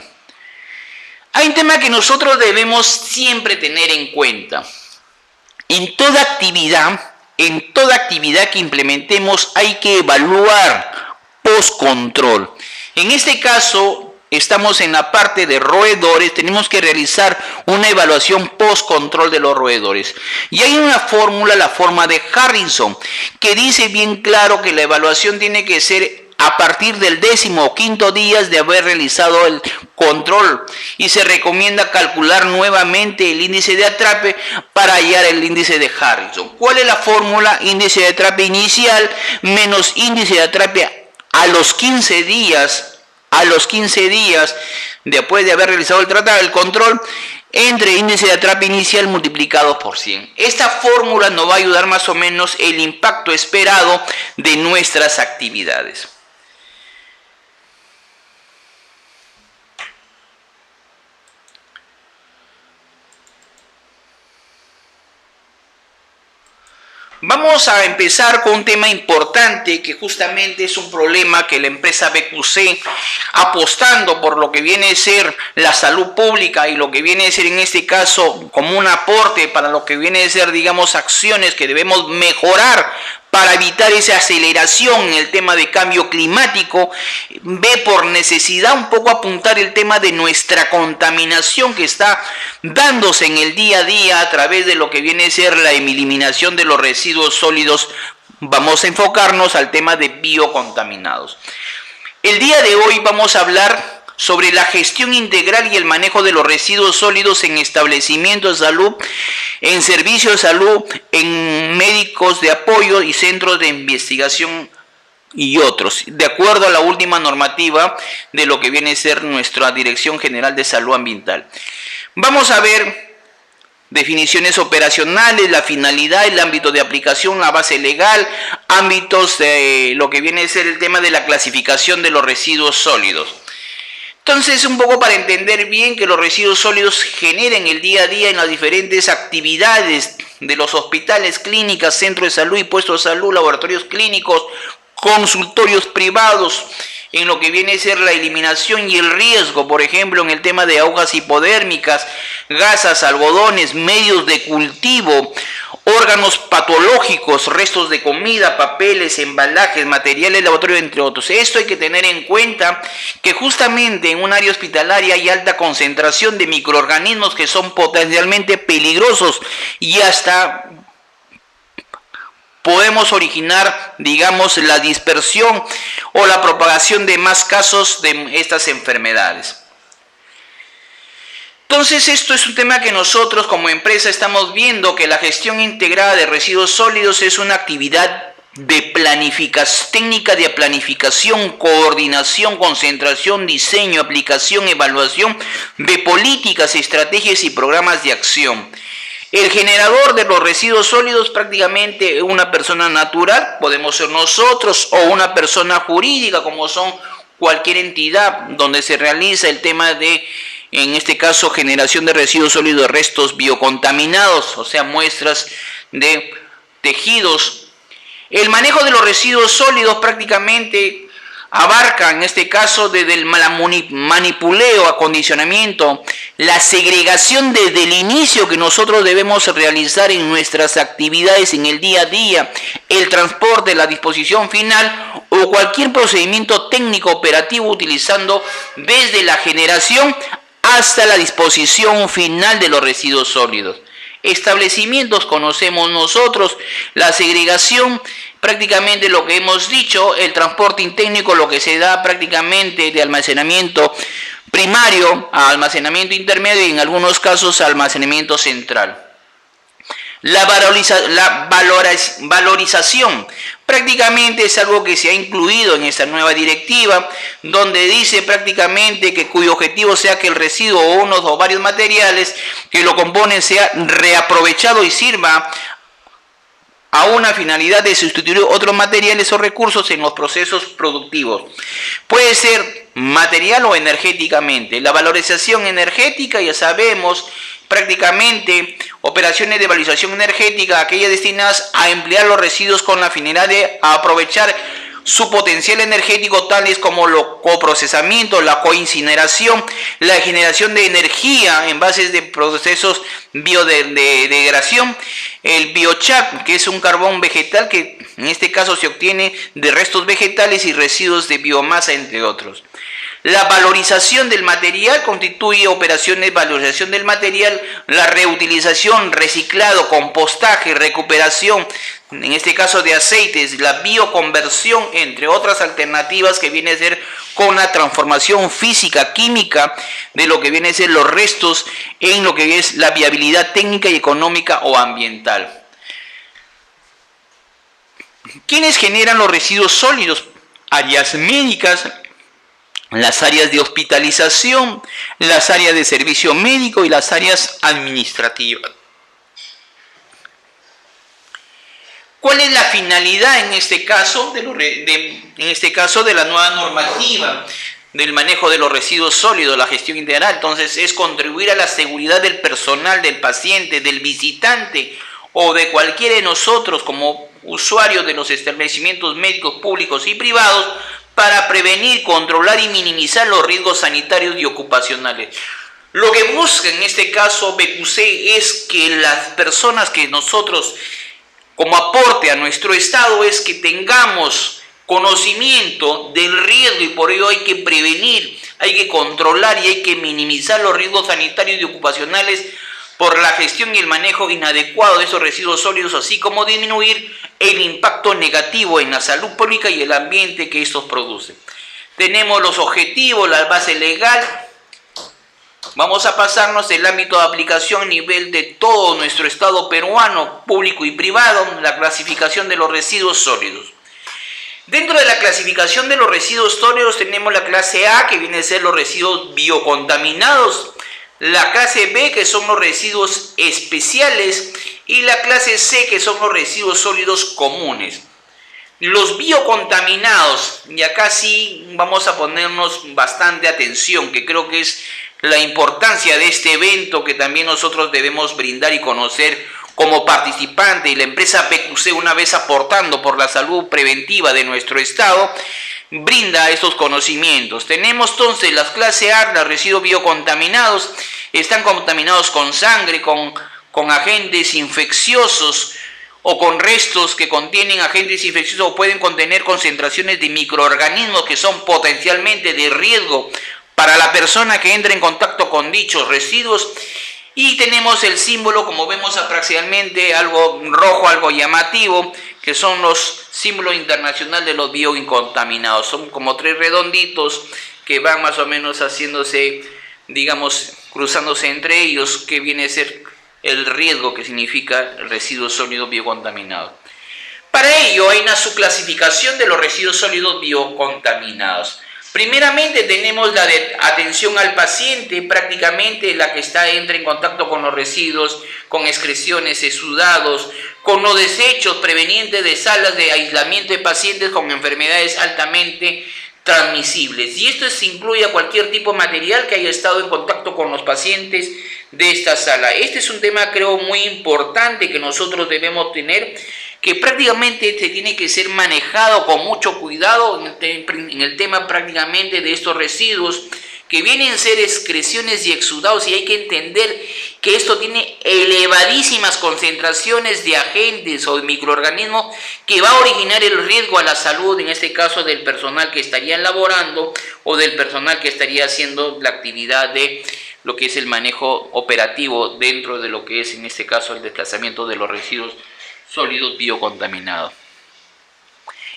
Hay un tema que nosotros debemos siempre tener en cuenta. En toda actividad que implementemos hay que evaluar post-control. En este caso, estamos en la parte de roedores, tenemos que realizar una evaluación post-control de los roedores. Y hay una fórmula, la forma de Harrison, que dice bien claro que la evaluación tiene que ser a partir del 15º día de haber realizado el control, y se recomienda calcular nuevamente el índice de atrape para hallar el índice de Harrison. ¿Cuál es la fórmula? Índice de atrape inicial menos índice de atrape a los 15 días, después de haber realizado el control, entre índice de atrape inicial multiplicado por 100. Esta fórmula nos va a ayudar más o menos el impacto esperado de nuestras actividades. Vamos a empezar con un tema importante, que justamente es un problema que la empresa BQC, apostando por lo que viene a ser la salud pública y lo que viene a ser en este caso como un aporte para lo que viene a ser, digamos, acciones que debemos mejorar para evitar esa aceleración en el tema de cambio climático, ve por necesidad un poco apuntar el tema de nuestra contaminación que está dándose en el día a día a través de lo que viene a ser la eliminación de los residuos sólidos. Vamos a enfocarnos al tema de biocontaminados. El día de hoy vamos a hablar sobre la gestión integral y el manejo de los residuos sólidos en establecimientos de salud, en servicios de salud, en médicos de apoyo y centros de investigación y otros, de acuerdo a la última normativa de lo que viene a ser nuestra Dirección General de Salud Ambiental. Vamos a ver definiciones operacionales, la finalidad, el ámbito de aplicación, la base legal, ámbitos de lo que viene a ser el tema de la clasificación de los residuos sólidos. Entonces, un poco para entender bien que los residuos sólidos generen el día a día en las diferentes actividades de los hospitales, clínicas, centros de salud y puestos de salud, laboratorios clínicos, consultorios privados, en lo que viene a ser la eliminación y el riesgo, por ejemplo, en el tema de agujas hipodérmicas, gasas, algodones, medios de cultivo, órganos patológicos, restos de comida, papeles, embalajes, materiales de laboratorio, entre otros. Esto hay que tener en cuenta, que justamente en un área hospitalaria hay alta concentración de microorganismos que son potencialmente peligrosos y hasta podemos originar, digamos, la dispersión o la propagación de más casos de estas enfermedades. Entonces, esto es un tema que nosotros como empresa estamos viendo, que la gestión integrada de residuos sólidos es una actividad técnica de planificación, coordinación, concentración, diseño, aplicación, evaluación de políticas, estrategias y programas de acción. El generador de los residuos sólidos, prácticamente una persona natural, podemos ser nosotros, o una persona jurídica, como son cualquier entidad donde se realiza el tema de, en este caso, generación de residuos sólidos de restos biocontaminados, o sea, muestras de tejidos. El manejo de los residuos sólidos prácticamente abarca, en este caso, desde el manipuleo, acondicionamiento, la segregación desde el inicio que nosotros debemos realizar en nuestras actividades en el día a día, el transporte, la disposición final o cualquier procedimiento técnico operativo utilizando desde la generación hasta la disposición final de los residuos sólidos. Establecimientos conocemos nosotros, la segregación, prácticamente lo que hemos dicho, el transporte técnico, lo que se da prácticamente de almacenamiento primario a almacenamiento intermedio y en algunos casos a almacenamiento central. La valorización prácticamente es algo que se ha incluido en esta nueva directiva, donde dice prácticamente que cuyo objetivo sea que el residuo o unos o varios materiales que lo componen sea reaprovechado y sirva a una finalidad de sustituir otros materiales o recursos en los procesos productivos. Puede ser material o energéticamente. La valorización energética, ya sabemos, prácticamente operaciones de valorización energética, aquellas destinadas a emplear los residuos con la finalidad de aprovechar su potencial energético, tales como el coprocesamiento, la coincineración, la generación de energía en bases de procesos biodegradación, el biochar, que es un carbón vegetal que en este caso se obtiene de restos vegetales y residuos de biomasa, entre otros. La valorización del material constituye operaciones de valorización del material, la reutilización, reciclado, compostaje, recuperación, en este caso de aceites, la bioconversión, entre otras alternativas que viene a ser con la transformación física, química de lo que viene a ser los restos en lo que es la viabilidad técnica y económica o ambiental. ¿Quiénes generan los residuos sólidos? Áreas médicas, las áreas de hospitalización, las áreas de servicio médico y las áreas administrativas. ¿Cuál es la finalidad en este caso de la nueva normativa del manejo de los residuos sólidos, la gestión integral? Entonces es contribuir a la seguridad del personal, del paciente, del visitante o de cualquiera de nosotros como usuarios de los establecimientos médicos públicos y privados para prevenir, controlar y minimizar los riesgos sanitarios y ocupacionales. Lo que busca en este caso BQC es que las personas que nosotros, como aporte a nuestro Estado, es que tengamos conocimiento del riesgo y por ello hay que prevenir, hay que controlar y hay que minimizar los riesgos sanitarios y ocupacionales por la gestión y el manejo inadecuado de esos residuos sólidos, así como disminuir el impacto negativo en la salud pública y el ambiente que estos producen. Tenemos los objetivos, la base legal. Vamos a pasarnos el ámbito de aplicación a nivel de todo nuestro Estado peruano, público y privado, la clasificación de los residuos sólidos. Dentro de la clasificación de los residuos sólidos tenemos la clase A, que viene a ser los residuos biocontaminados, la clase B, que son los residuos especiales, y la clase C, que son los residuos sólidos comunes. Los biocontaminados, y acá sí vamos a ponernos bastante atención, que creo que es la importancia de este evento que también nosotros debemos brindar y conocer como participante, y la empresa BQC, una vez aportando por la salud preventiva de nuestro Estado, brinda estos conocimientos. Tenemos entonces las clase A, los residuos biocontaminados, están contaminados con sangre, con agentes infecciosos o con restos que contienen agentes infecciosos o pueden contener concentraciones de microorganismos que son potencialmente de riesgo para la persona que entra en contacto con dichos residuos. Y tenemos el símbolo, como vemos aproximadamente, algo rojo, algo llamativo, que son los símbolos internacionales de los biocontaminados. Son como tres redonditos que van más o menos haciéndose, digamos, cruzándose entre ellos, que viene a ser el riesgo que significa el residuo sólido biocontaminado. Para ello hay una subclasificación de los residuos sólidos biocontaminados. Primeramente tenemos la de atención al paciente, prácticamente la que entra en contacto con los residuos, con excreciones, exudados, con los desechos provenientes de salas de aislamiento de pacientes con enfermedades altamente transmisibles. Y esto incluye a cualquier tipo de material que haya estado en contacto con los pacientes de esta sala. Este es un tema, creo, muy importante que nosotros debemos tener, que prácticamente se tiene que ser manejado con mucho cuidado en el tema prácticamente de estos residuos que vienen a ser excreciones y exudados, y hay que entender que esto tiene elevadísimas concentraciones de agentes o de microorganismos que va a originar el riesgo a la salud, en este caso del personal que estaría elaborando o del personal que estaría haciendo la actividad de lo que es el manejo operativo dentro de lo que es en este caso el desplazamiento de los residuos sólidos biocontaminados.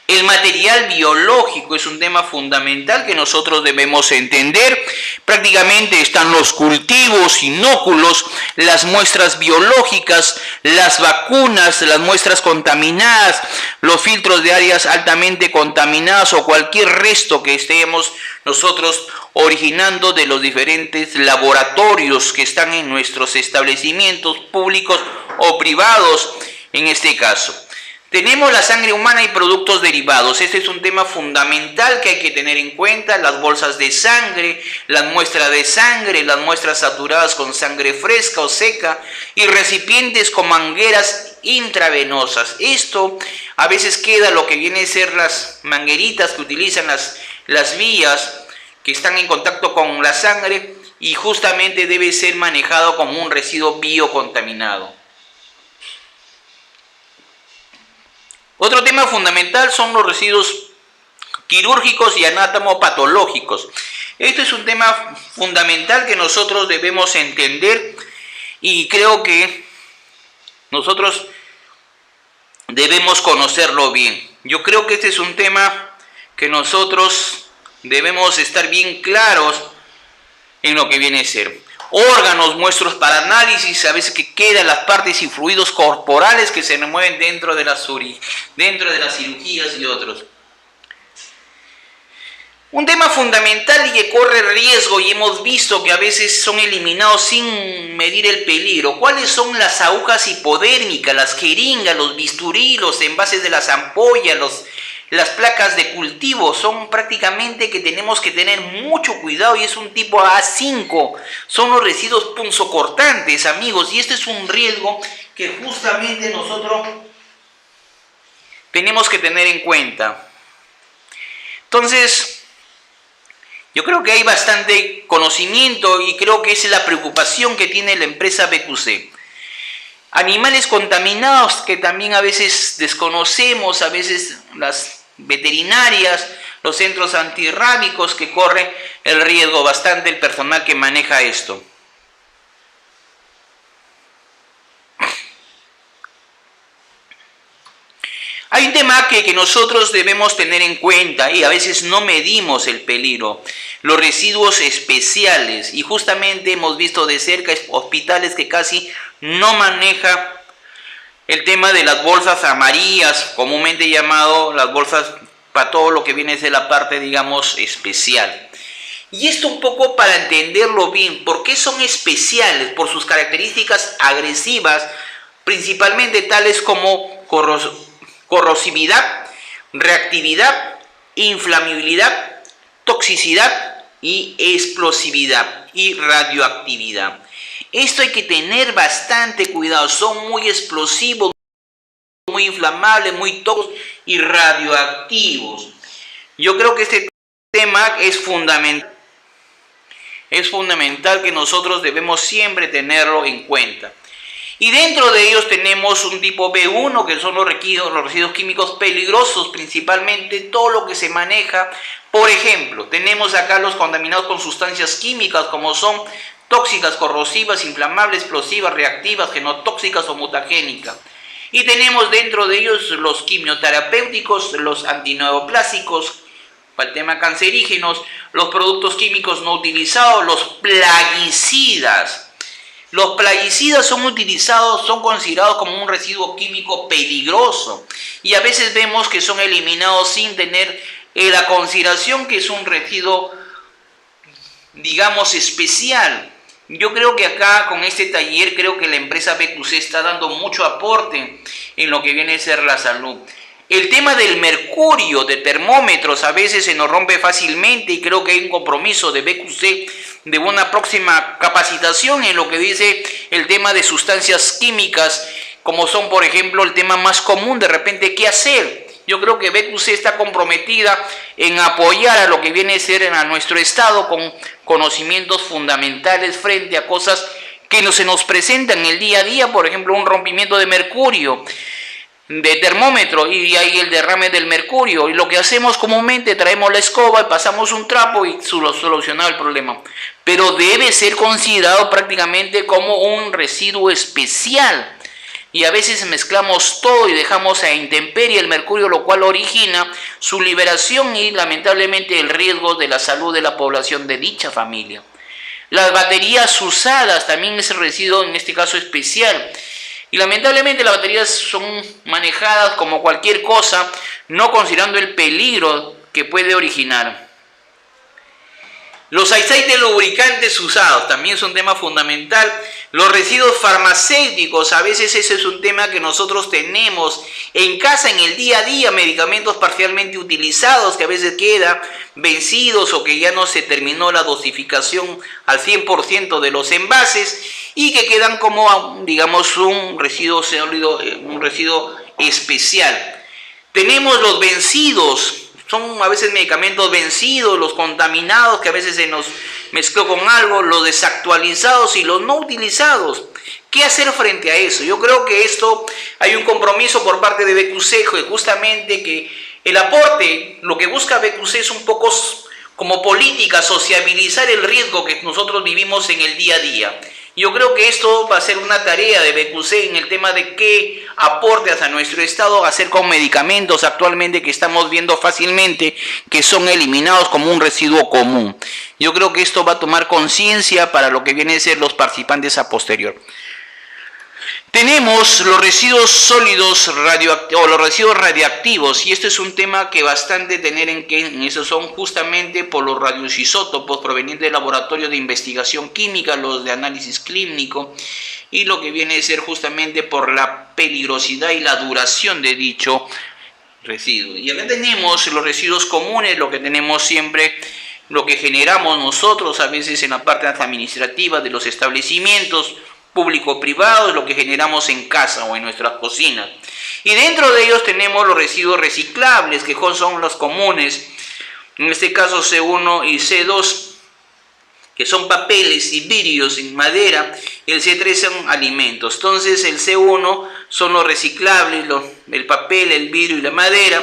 El material biológico es un tema fundamental que nosotros debemos entender. Prácticamente están los cultivos, inóculos, las muestras biológicas, las vacunas, las muestras contaminadas, los filtros de áreas altamente contaminadas o cualquier resto que estemos nosotros originando de los diferentes laboratorios que están en nuestros establecimientos públicos o privados en este caso. Tenemos la sangre humana y productos derivados. Este es un tema fundamental que hay que tener en cuenta. Las bolsas de sangre, las muestras de sangre, las muestras saturadas con sangre fresca o seca y recipientes con mangueras intravenosas. Esto a veces queda lo que viene a ser las mangueritas que utilizan las vías que están en contacto con la sangre, y justamente debe ser manejado como un residuo biocontaminado. Otro tema fundamental son los residuos quirúrgicos y anatomopatológicos. Esto es un tema fundamental que nosotros debemos entender, y creo que nosotros debemos conocerlo bien. Yo creo que este es un tema que nosotros debemos estar bien claros en lo que viene a ser. Órganos, muestros para análisis, a veces que quedan las partes y fluidos corporales que se remueven dentro de las cirugías y otros. Un tema fundamental y que corre riesgo, y hemos visto que a veces son eliminados sin medir el peligro. ¿Cuáles son las agujas hipodérmicas, las jeringas, los bisturí, los envases de las ampollas, las placas de cultivo? Son prácticamente que tenemos que tener mucho cuidado, y es un tipo A5. Son los residuos punzocortantes, amigos, y este es un riesgo que justamente nosotros tenemos que tener en cuenta. Entonces, yo creo que hay bastante conocimiento, y creo que esa es la preocupación que tiene la empresa BQC. Animales contaminados que también a veces desconocemos, a veces las veterinarias, los centros antirrábicos, que corre el riesgo bastante el personal que maneja esto. Hay un tema que nosotros debemos tener en cuenta, y a veces no medimos el peligro: los residuos especiales. Y justamente hemos visto de cerca hospitales que casi no maneja el tema de las bolsas amarillas, comúnmente llamado las bolsas para todo lo que viene de la parte, digamos, especial. Y esto un poco para entenderlo bien. ¿Por qué son especiales? Por sus características agresivas, principalmente tales como corrosividad, reactividad, inflamabilidad, toxicidad y explosividad y radioactividad. Esto hay que tener bastante cuidado. Son muy explosivos, muy inflamables, muy tóxicos y radioactivos. Yo creo que este tema es fundamental. Es fundamental que nosotros debemos siempre tenerlo en cuenta. Y dentro de ellos tenemos un tipo B1, que son los residuos químicos peligrosos, principalmente todo lo que se maneja. Por ejemplo, tenemos acá los contaminados con sustancias químicas, como son tóxicas, corrosivas, inflamables, explosivas, reactivas, genotóxicas o mutagénicas. Y tenemos dentro de ellos los quimioterapéuticos, los antineoplásicos, para el tema cancerígenos, los productos químicos no utilizados, los plaguicidas. Los plaguicidas son considerados como un residuo químico peligroso y a veces vemos que son eliminados sin tener la consideración que es un residuo, digamos, especial. Yo creo que acá con este taller creo que la empresa BQC está dando mucho aporte en lo que viene a ser la salud. El tema del mercurio, de termómetros, a veces se nos rompe fácilmente y creo que hay un compromiso de BQC de una próxima capacitación en lo que dice el tema de sustancias químicas, como son, por ejemplo, el tema más común, de repente, ¿qué hacer? Yo creo que BQC está comprometida en apoyar a lo que viene a ser a nuestro Estado con conocimientos fundamentales frente a cosas que se nos presentan en el día a día, por ejemplo, un rompimiento de mercurio, de termómetro y hay el derrame del mercurio y lo que hacemos comúnmente traemos la escoba y pasamos un trapo y solucionado el problema, pero debe ser considerado prácticamente como un residuo especial y a veces mezclamos todo y dejamos a intemperie el mercurio, lo cual origina su liberación y lamentablemente el riesgo de la salud de la población de dicha familia. Las baterías usadas también es residuo, en este caso especial. Y lamentablemente las baterías son manejadas como cualquier cosa, no considerando el peligro que puede originar. Los aceites lubricantes usados también es un tema fundamental. Los residuos farmacéuticos, a veces ese es un tema que nosotros tenemos en casa en el día a día, medicamentos parcialmente utilizados que a veces quedan vencidos o que ya no se terminó la dosificación al 100% de los envases y que quedan como, digamos, un residuo sólido, un residuo especial. Tenemos los vencidos. Son a veces medicamentos vencidos, los contaminados que a veces se nos mezcló con algo, los desactualizados y los no utilizados. ¿Qué hacer frente a eso? Yo creo que esto hay un compromiso por parte de BQC, justamente que el aporte, lo que busca BQC es un poco como política, sociabilizar el riesgo que nosotros vivimos en el día a día. Yo creo que esto va a ser una tarea de BQC en el tema de qué aportes a nuestro Estado hacer con medicamentos actualmente que estamos viendo fácilmente que son eliminados como un residuo común. Yo creo que esto va a tomar conciencia para lo que vienen a ser los participantes a posterior. Tenemos los residuos sólidos o los residuos radiactivos y este es un tema que bastante tener en eso son justamente por los radioisótopos provenientes del laboratorio de investigación química, los de análisis clínico y lo que viene a ser justamente por la peligrosidad y la duración de dicho residuo. Y acá tenemos los residuos comunes, lo que tenemos siempre, lo que generamos nosotros a veces en la parte administrativa de los establecimientos público-privados, lo que generamos en casa o en nuestras cocinas. Y dentro de ellos tenemos los residuos reciclables, que son los comunes, en este caso C1 y C2, que son papeles y vidrios en madera, y el C3 son alimentos. Entonces el C1 son los reciclables, el papel, el vidrio y la madera,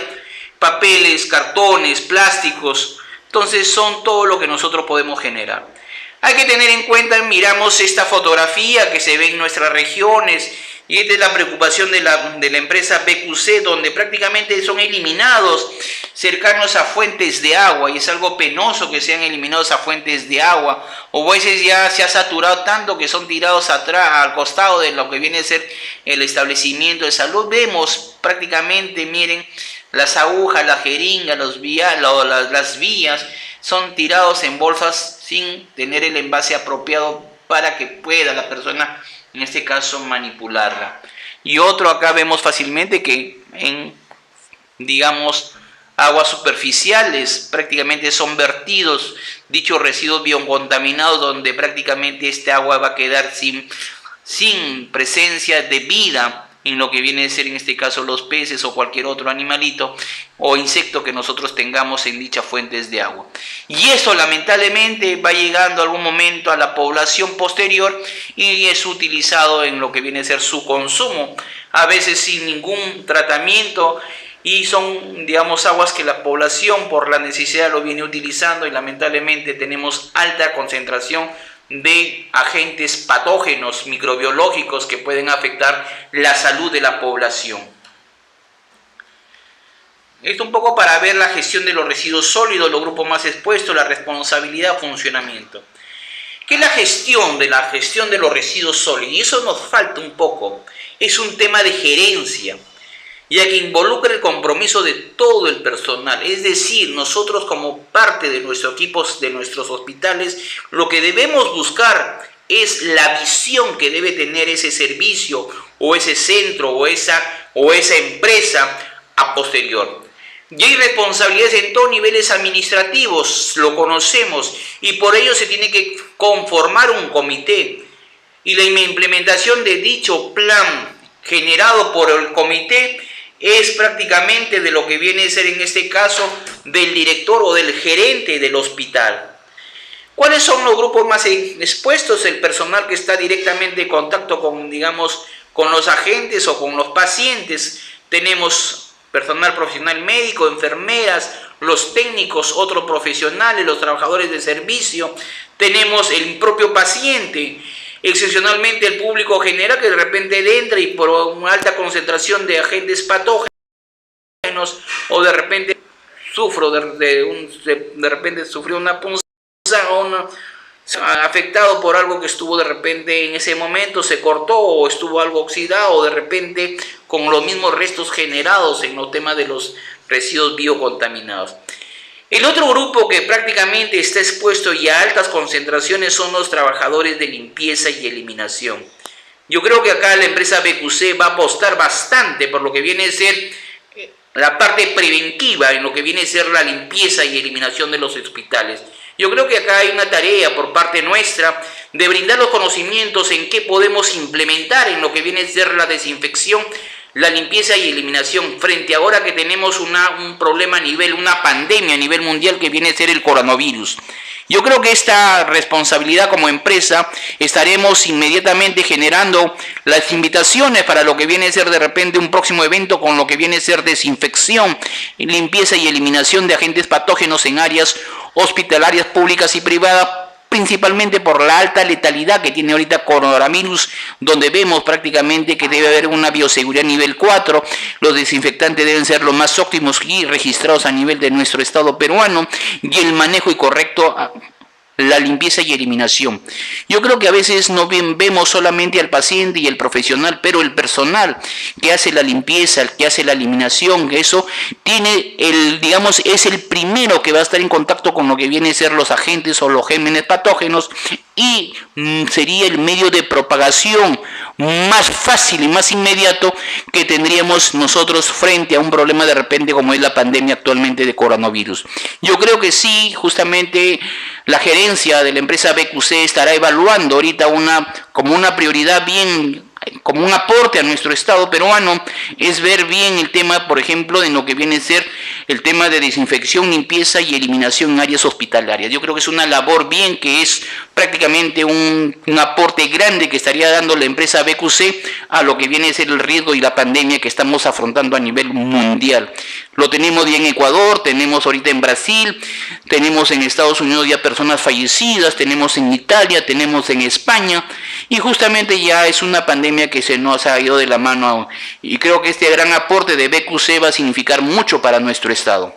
papeles, cartones, plásticos, entonces son todo lo que nosotros podemos generar. Hay que tener en cuenta, miramos esta fotografía que se ve en nuestras regiones y esta es la preocupación de la empresa BQC, donde prácticamente son eliminados cercanos a fuentes de agua y es algo penoso que sean eliminados a fuentes de agua o a veces ya se ha saturado tanto que son tirados atrás, al costado de lo que viene a ser el establecimiento de salud. Vemos prácticamente, miren, las agujas, la jeringa, las vías son tirados en bolsas sin tener el envase apropiado para que pueda la persona, en este caso, manipularla. Y otro acá vemos fácilmente que en, digamos, aguas superficiales prácticamente son vertidos dichos residuos biocontaminados donde prácticamente este agua va a quedar sin presencia de vida en lo que viene a ser en este caso los peces o cualquier otro animalito o insecto que nosotros tengamos en dichas fuentes de agua. Y eso lamentablemente va llegando algún momento a la población posterior y es utilizado en lo que viene a ser su consumo, a veces sin ningún tratamiento y son, digamos, aguas que la población por la necesidad lo viene utilizando y lamentablemente tenemos alta concentración de agentes patógenos microbiológicos que pueden afectar la salud de la población. Esto un poco para ver la gestión de los residuos sólidos, los grupos más expuestos, la responsabilidad, funcionamiento. ¿Qué es la gestión de los residuos sólidos? Y eso nos falta un poco. Es un tema de gerencia, ya que involucra el compromiso de todo el personal. Es decir, nosotros como parte de nuestro equipo, de nuestros hospitales, lo que debemos buscar es la visión que debe tener ese servicio o ese centro o esa empresa a posterior. Y hay responsabilidades en todos niveles administrativos, lo conocemos, y por ello se tiene que conformar un comité. Y la implementación de dicho plan generado por el comité es prácticamente de lo que viene a ser en este caso del director o del gerente del hospital. ¿Cuáles son los grupos más expuestos? El personal que está directamente en contacto con, digamos, con los agentes o con los pacientes. Tenemos personal profesional médico, enfermeras, los técnicos, otros profesionales, los trabajadores de servicio. Tenemos el propio paciente, excepcionalmente el público general que de repente entra y por una alta concentración de agentes patógenos o de repente sufrió una punzada o afectado por algo que estuvo de repente en ese momento, se cortó o estuvo algo oxidado o de repente con los mismos restos generados en los temas de los residuos biocontaminados. El otro grupo que prácticamente está expuesto y a altas concentraciones son los trabajadores de limpieza y eliminación. Yo creo que acá la empresa BQC va a apostar bastante por lo que viene a ser la parte preventiva en lo que viene a ser la limpieza y eliminación de los hospitales. Yo creo que acá hay una tarea por parte nuestra de brindar los conocimientos en qué podemos implementar en lo que viene a ser la desinfección, la limpieza y eliminación, frente ahora que tenemos un problema una pandemia a nivel mundial que viene a ser el coronavirus. Yo creo que esta responsabilidad como empresa estaremos inmediatamente generando las invitaciones para lo que viene a ser de repente un próximo evento con lo que viene a ser desinfección, limpieza y eliminación de agentes patógenos en áreas hospitalarias públicas y privadas, principalmente por la alta letalidad que tiene ahorita coronavirus, donde vemos prácticamente que debe haber una bioseguridad nivel 4, los desinfectantes deben ser los más óptimos y registrados a nivel de nuestro estado peruano, y el manejo y correcto la limpieza y eliminación. Yo creo que a veces no vemos solamente al paciente y el profesional, pero el personal que hace la limpieza, el que hace la eliminación, eso tiene digamos, es el primero que va a estar en contacto con lo que viene a ser los agentes o los gérmenes patógenos y sería el medio de propagación más fácil y más inmediato que tendríamos nosotros frente a un problema de repente como es la pandemia actualmente de coronavirus. Yo creo que sí, justamente la gerencia de la empresa BQC estará evaluando ahorita como una prioridad como un aporte a nuestro Estado peruano, es ver bien el tema, por ejemplo, de lo que viene a ser el tema de desinfección, limpieza y eliminación en áreas hospitalarias. Yo creo que es una labor bien que es prácticamente un aporte grande que estaría dando la empresa BQC a lo que viene a ser el riesgo y la pandemia que estamos afrontando a nivel mundial. Lo tenemos ya en Ecuador, tenemos ahorita en Brasil, tenemos en Estados Unidos ya personas fallecidas, tenemos en Italia, tenemos en España, y justamente ya es una pandemia que se nos ha ido de la mano, y creo que este gran aporte de BQC va a significar mucho para nuestro Estado.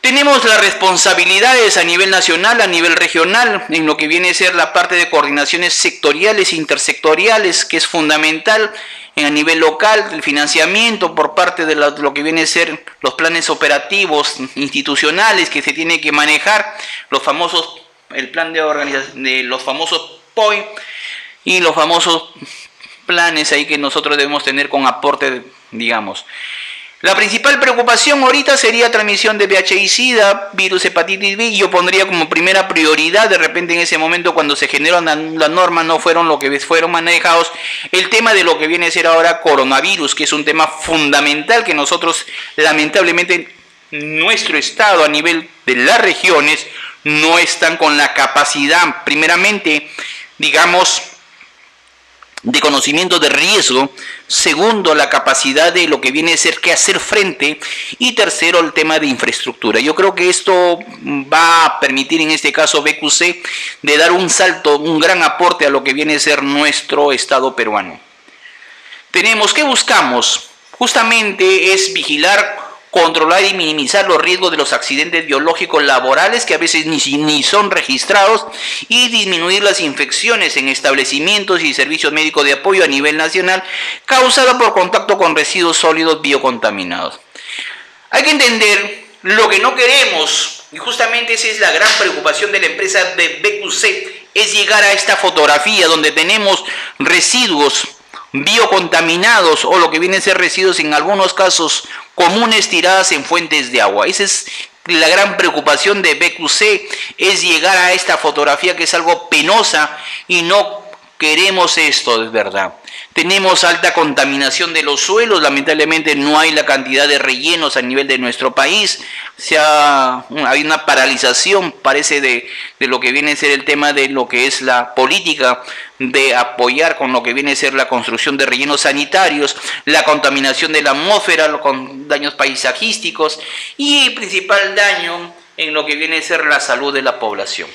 Tenemos las responsabilidades a nivel nacional, a nivel regional, en lo que viene a ser la parte de coordinaciones sectoriales e intersectoriales, que es fundamental. A nivel local, el financiamiento por parte de lo que viene a ser los planes operativos institucionales que se tiene que manejar, el plan de organización de los famosos POI y los famosos planes ahí que nosotros debemos tener con aporte, digamos. La principal preocupación ahorita sería transmisión de VIH-Sida, virus hepatitis B, y yo pondría como primera prioridad, de repente en ese momento cuando se generó la norma no fueron lo que fueron manejados, el tema de lo que viene a ser ahora coronavirus, que es un tema fundamental que nosotros lamentablemente nuestro Estado a nivel de las regiones no están con la capacidad, primeramente, digamos, de conocimiento de riesgo, segundo, la capacidad de lo que viene a ser que hacer frente, y tercero, el tema de infraestructura. Yo creo que esto va a permitir en este caso BQC de dar un salto, un gran aporte a lo que viene a ser nuestro Estado peruano. ¿Qué buscamos? Justamente es vigilar controlar y minimizar los riesgos de los accidentes biológicos laborales que a veces ni son registrados y disminuir las infecciones en establecimientos y servicios médicos de apoyo a nivel nacional causadas por contacto con residuos sólidos biocontaminados. Hay que entender lo que no queremos, y justamente esa es la gran preocupación de la empresa de BQC, es llegar a esta fotografía donde tenemos residuos biocontaminados o lo que vienen a ser residuos en algunos casos comunes tiradas en fuentes de agua. Esa es la gran preocupación de BQC, es llegar a esta fotografía que es algo penosa y no queremos esto, es verdad. Tenemos alta contaminación de los suelos, lamentablemente no hay la cantidad de rellenos a nivel de nuestro país. Hay una paralización, parece, de lo que viene a ser el tema de lo que es la política de apoyar con lo que viene a ser la construcción de rellenos sanitarios, la contaminación de la atmósfera con daños paisajísticos y el principal daño en lo que viene a ser la salud de la población.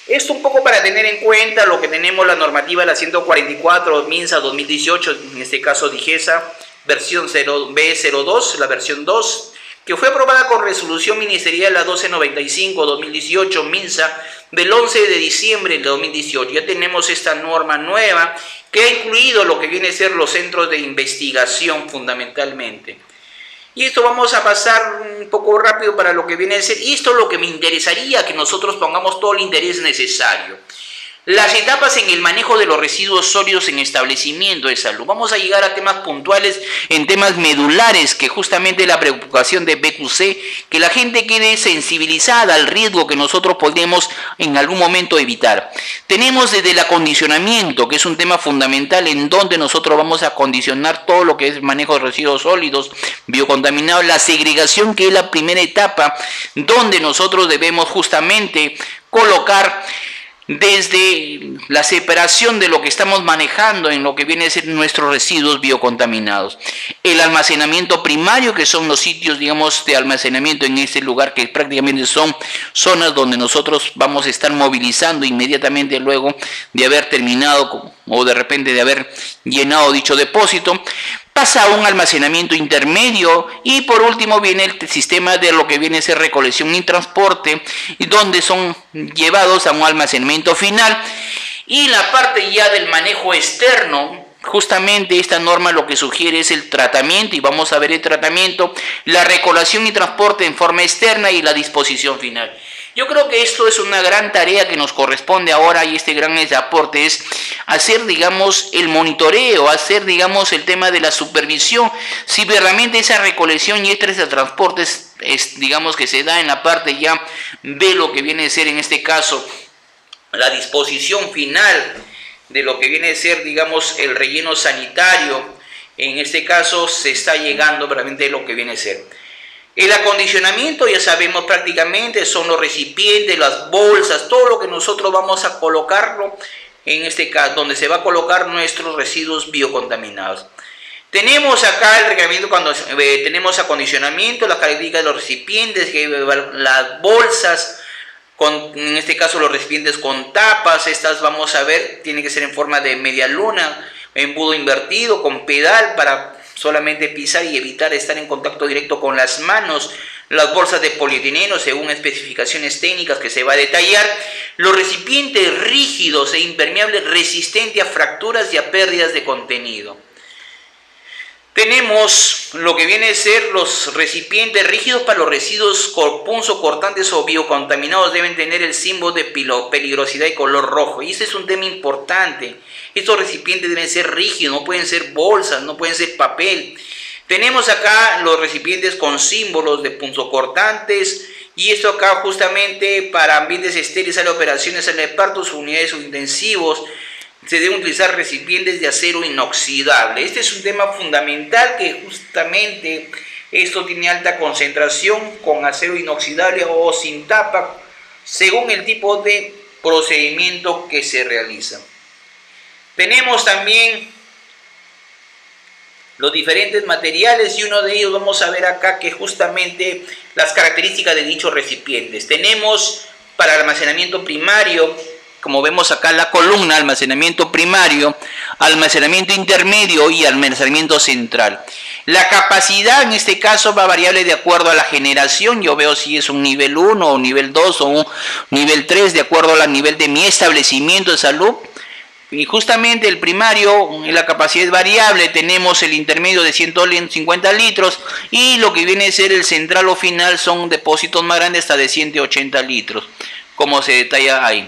Esto un poco para tener en cuenta lo que tenemos la normativa, la 144 MINSA 2018, en este caso DIGESA, versión B02, la versión 2, que fue aprobada con resolución ministerial la 1295-2018 MINSA del 11 de diciembre de 2018. Ya tenemos esta norma nueva que ha incluido lo que viene a ser los centros de investigación fundamentalmente. Y esto vamos a pasar un poco rápido para lo que viene a ser. Y esto es lo que me interesaría que nosotros pongamos todo el interés necesario. Las etapas en el manejo de los residuos sólidos en establecimiento de salud. Vamos a llegar a temas puntuales, en temas medulares, que justamente la preocupación de BQC, que la gente quede sensibilizada al riesgo que nosotros podemos en algún momento evitar. Tenemos desde el acondicionamiento, que es un tema fundamental en donde nosotros vamos a acondicionar todo lo que es manejo de residuos sólidos biocontaminados, la segregación, que es la primera etapa, donde nosotros debemos justamente colocar desde la separación de lo que estamos manejando en lo que viene a ser nuestros residuos biocontaminados. El almacenamiento primario, que son los sitios, digamos, de almacenamiento en este lugar, que prácticamente son zonas donde nosotros vamos a estar movilizando inmediatamente luego de haber terminado o de repente de haber llenado dicho depósito. Pasa a un almacenamiento intermedio y por último viene el sistema de lo que viene a ser recolección y transporte, donde son llevados a un almacenamiento final. Y la parte ya del manejo externo, justamente esta norma lo que sugiere es el tratamiento, y vamos a ver el tratamiento, la recolección y transporte en forma externa y la disposición final. Yo creo que esto es una gran tarea que nos corresponde ahora, y este gran aporte es hacer, digamos, el monitoreo, hacer, digamos, el tema de la supervisión, si realmente esa recolección y este transporte es, digamos, que se da en la parte ya de lo que viene a ser, en este caso, la disposición final de lo que viene a ser, digamos, el relleno sanitario. En este caso se está llegando realmente a lo que viene a ser. El acondicionamiento, ya sabemos prácticamente, son los recipientes, las bolsas, todo lo que nosotros vamos a colocarlo, en este caso, donde se va a colocar nuestros residuos biocontaminados. Tenemos acá el reglamento cuando tenemos acondicionamiento, las características de los recipientes, las bolsas, en este caso los recipientes con tapas, estas vamos a ver, tiene que ser en forma de media luna, embudo invertido, con pedal para solamente pisar y evitar estar en contacto directo con las manos, las bolsas de polietileno según especificaciones técnicas que se va a detallar, los recipientes rígidos e impermeables resistentes a fracturas y a pérdidas de contenido. Tenemos lo que viene a ser los recipientes rígidos para los residuos punzocortantes o biocontaminados, deben tener el símbolo de peligrosidad y color rojo, y este es un tema importante. Estos recipientes deben ser rígidos, no pueden ser bolsas, no pueden ser papel. Tenemos acá los recipientes con símbolos de punzocortantes, y esto acá justamente para ambientes estériles, sala de operaciones, sala de partos, unidades intensivos, se deben utilizar recipientes de acero inoxidable. Este es un tema fundamental, que justamente esto tiene alta concentración con acero inoxidable o sin tapa, según el tipo de procedimiento que se realiza. Tenemos también los diferentes materiales, y uno de ellos vamos a ver acá, que justamente las características de dichos recipientes. Tenemos para almacenamiento primario como vemos acá la columna, almacenamiento primario, almacenamiento intermedio y almacenamiento central. La capacidad en este caso va variable de acuerdo a la generación. Yo veo si es un nivel 1 o nivel 2 o un nivel 3 de acuerdo al nivel de mi establecimiento de salud. Y justamente el primario, la capacidad es variable, tenemos el intermedio de 150 litros y lo que viene a ser el central o final son depósitos más grandes hasta de 180 litros, como se detalla ahí.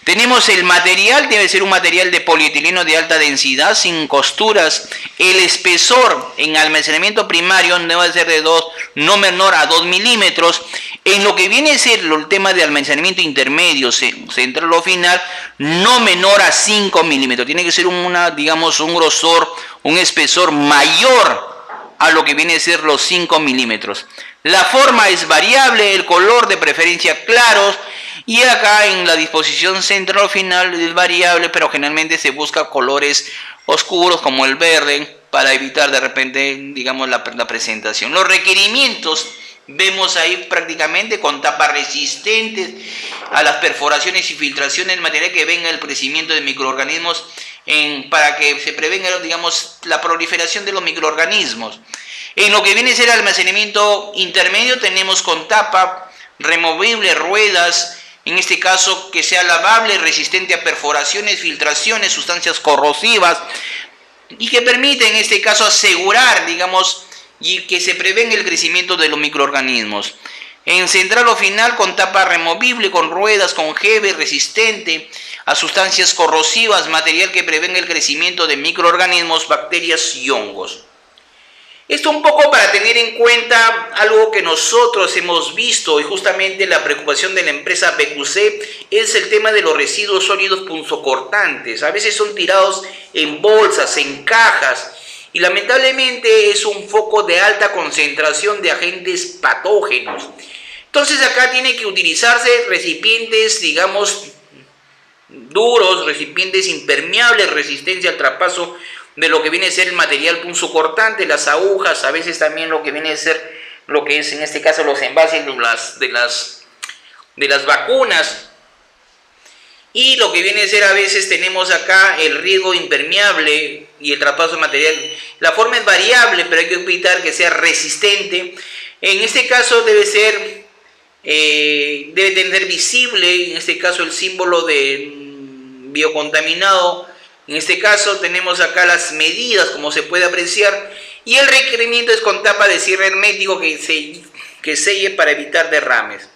Tenemos el material, debe ser un material de polietileno de alta densidad, sin costuras. El espesor en almacenamiento primario debe ser de 2, no menor a 2 milímetros. En lo que viene a ser el tema de almacenamiento intermedio, central o final, no menor a 5 milímetros. Tiene que ser un grosor, un espesor mayor a lo que viene a ser los 5 milímetros. La forma es variable, el color de preferencia claros. Y acá en la disposición central o final es variable, pero generalmente se busca colores oscuros como el verde para evitar de repente, digamos, la presentación. Los requerimientos vemos ahí prácticamente con tapas resistentes a las perforaciones y filtraciones del material que venga el crecimiento de microorganismos para que se prevenga, digamos, la proliferación de los microorganismos. En lo que viene a ser almacenamiento intermedio tenemos con tapa removible, ruedas, en este caso que sea lavable, resistente a perforaciones, filtraciones, sustancias corrosivas y que permite en este caso asegurar, digamos, y que se prevenga el crecimiento de los microorganismos. En central o final con tapa removible, con ruedas, con jeve, resistente a sustancias corrosivas, material que prevenga el crecimiento de microorganismos, bacterias y hongos. Esto un poco para tener en cuenta algo que nosotros hemos visto y justamente la preocupación de la empresa BQC es el tema de los residuos sólidos punzocortantes. A veces son tirados en bolsas, en cajas y lamentablemente es un foco de alta concentración de agentes patógenos. Entonces acá tiene que utilizarse recipientes, digamos, duros, recipientes impermeables, resistencia al traspaso de lo que viene a ser el material punzocortante, las agujas, a veces también lo que viene a ser lo que es en este caso los envases de las vacunas. Y lo que viene a ser a veces tenemos acá el riego impermeable y el traspaso de material. La forma es variable, pero hay que evitar que sea resistente. En este caso debe tener visible, en este caso el símbolo de biocontaminado. En este caso tenemos acá las medidas, como se puede apreciar, y el requerimiento es con tapa de cierre hermético que selle para evitar derrames.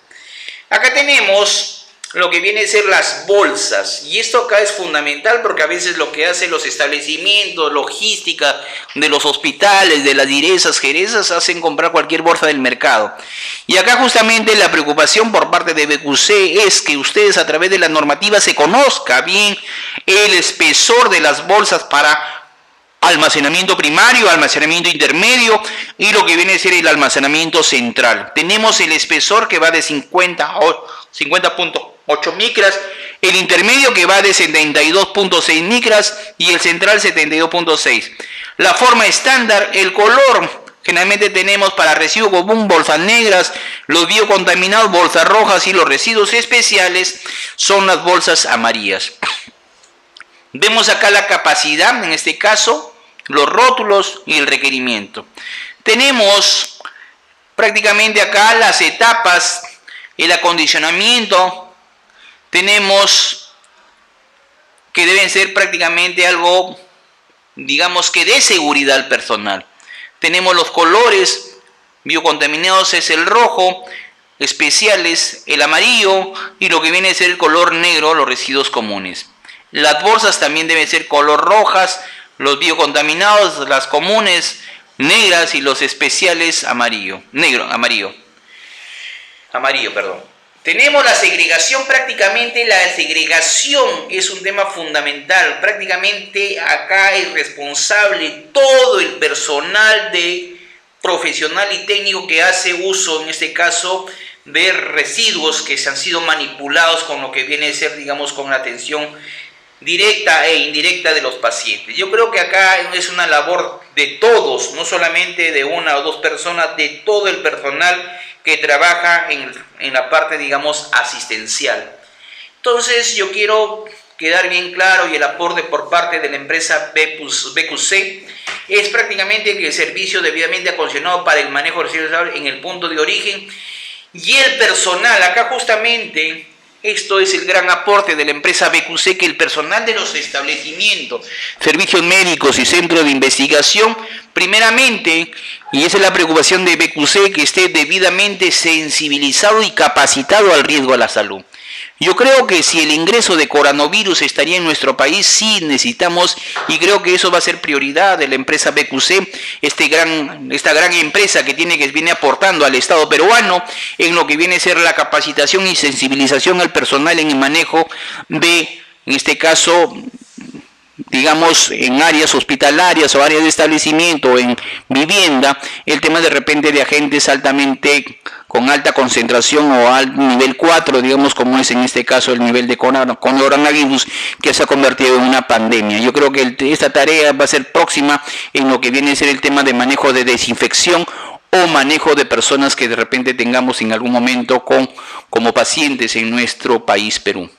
Acá tenemos lo que viene a ser las bolsas, y esto acá es fundamental porque a veces lo que hacen los establecimientos, logística de los hospitales, de las direzas, jerezas, hacen comprar cualquier bolsa del mercado. Y acá justamente la preocupación por parte de BQC es que ustedes a través de la normativa se conozca bien el espesor de las bolsas para almacenamiento primario, almacenamiento intermedio y lo que viene a ser el almacenamiento central. Tenemos el espesor que va de 50.8 micras, el intermedio que va de 72.6 micras y el central 72.6. La forma estándar, el color, generalmente tenemos para residuos común bolsas negras, los biocontaminados bolsas rojas y los residuos especiales son las bolsas amarillas. Vemos acá la capacidad, en este caso, los rótulos y el requerimiento. Tenemos prácticamente acá las etapas, el acondicionamiento, tenemos que deben ser prácticamente algo, digamos que de seguridad al personal. Tenemos los colores, biocontaminados es el rojo, especiales el amarillo y lo que viene a ser el color negro, los residuos comunes. Las bolsas también deben ser color rojas, los biocontaminados, las comunes negras y los especiales amarillo. Tenemos la segregación, prácticamente la segregación es un tema fundamental. Prácticamente acá es responsable todo el personal profesional y técnico que hace uso, en este caso, de residuos que se han sido manipulados con lo que viene a ser, digamos, con la atención directa e indirecta de los pacientes. Yo creo que acá es una labor de todos, no solamente de una o dos personas, de todo el personal que trabaja en la parte, digamos, asistencial. Entonces yo quiero quedar bien claro, y el aporte por parte de la empresa BQC es prácticamente que el servicio debidamente acondicionado para el manejo de residuos en el punto de origen y el personal. Acá justamente esto es el gran aporte de la empresa BQC, que el personal de los establecimientos, servicios médicos y centros de investigación, primeramente, y esa es la preocupación de BQC, que esté debidamente sensibilizado y capacitado al riesgo a la salud. Yo creo que si el ingreso de coronavirus estaría en nuestro país, sí necesitamos, y creo que eso va a ser prioridad de la empresa BQC, esta gran empresa que viene aportando al Estado peruano en lo que viene a ser la capacitación y sensibilización al personal en el manejo de, en este caso, digamos, en áreas hospitalarias o áreas de establecimiento, en vivienda, el tema de repente de agentes con alta concentración o al nivel 4, digamos, como es en este caso el nivel de coronavirus, que se ha convertido en una pandemia. Yo creo que esta tarea va a ser próxima en lo que viene a ser el tema de manejo de desinfección o manejo de personas que de repente tengamos en algún momento como pacientes en nuestro país, Perú.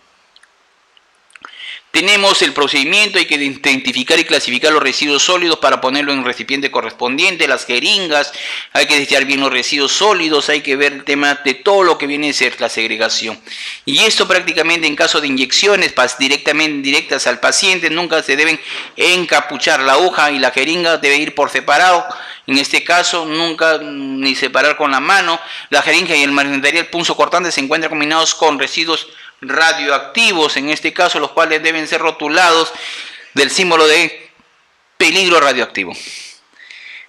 Tenemos el procedimiento, hay que identificar y clasificar los residuos sólidos para ponerlo en el recipiente correspondiente, las jeringas, hay que desear bien los residuos sólidos, hay que ver el tema de todo lo que viene a ser la segregación. Y esto prácticamente en caso de inyecciones directas al paciente, nunca se deben encapuchar la aguja y la jeringa, debe ir por separado. En este caso, nunca ni separar con la mano. La jeringa y el material punzocortante se encuentran combinados con residuos radioactivos, en este caso, los cuales deben ser rotulados del símbolo de peligro radioactivo.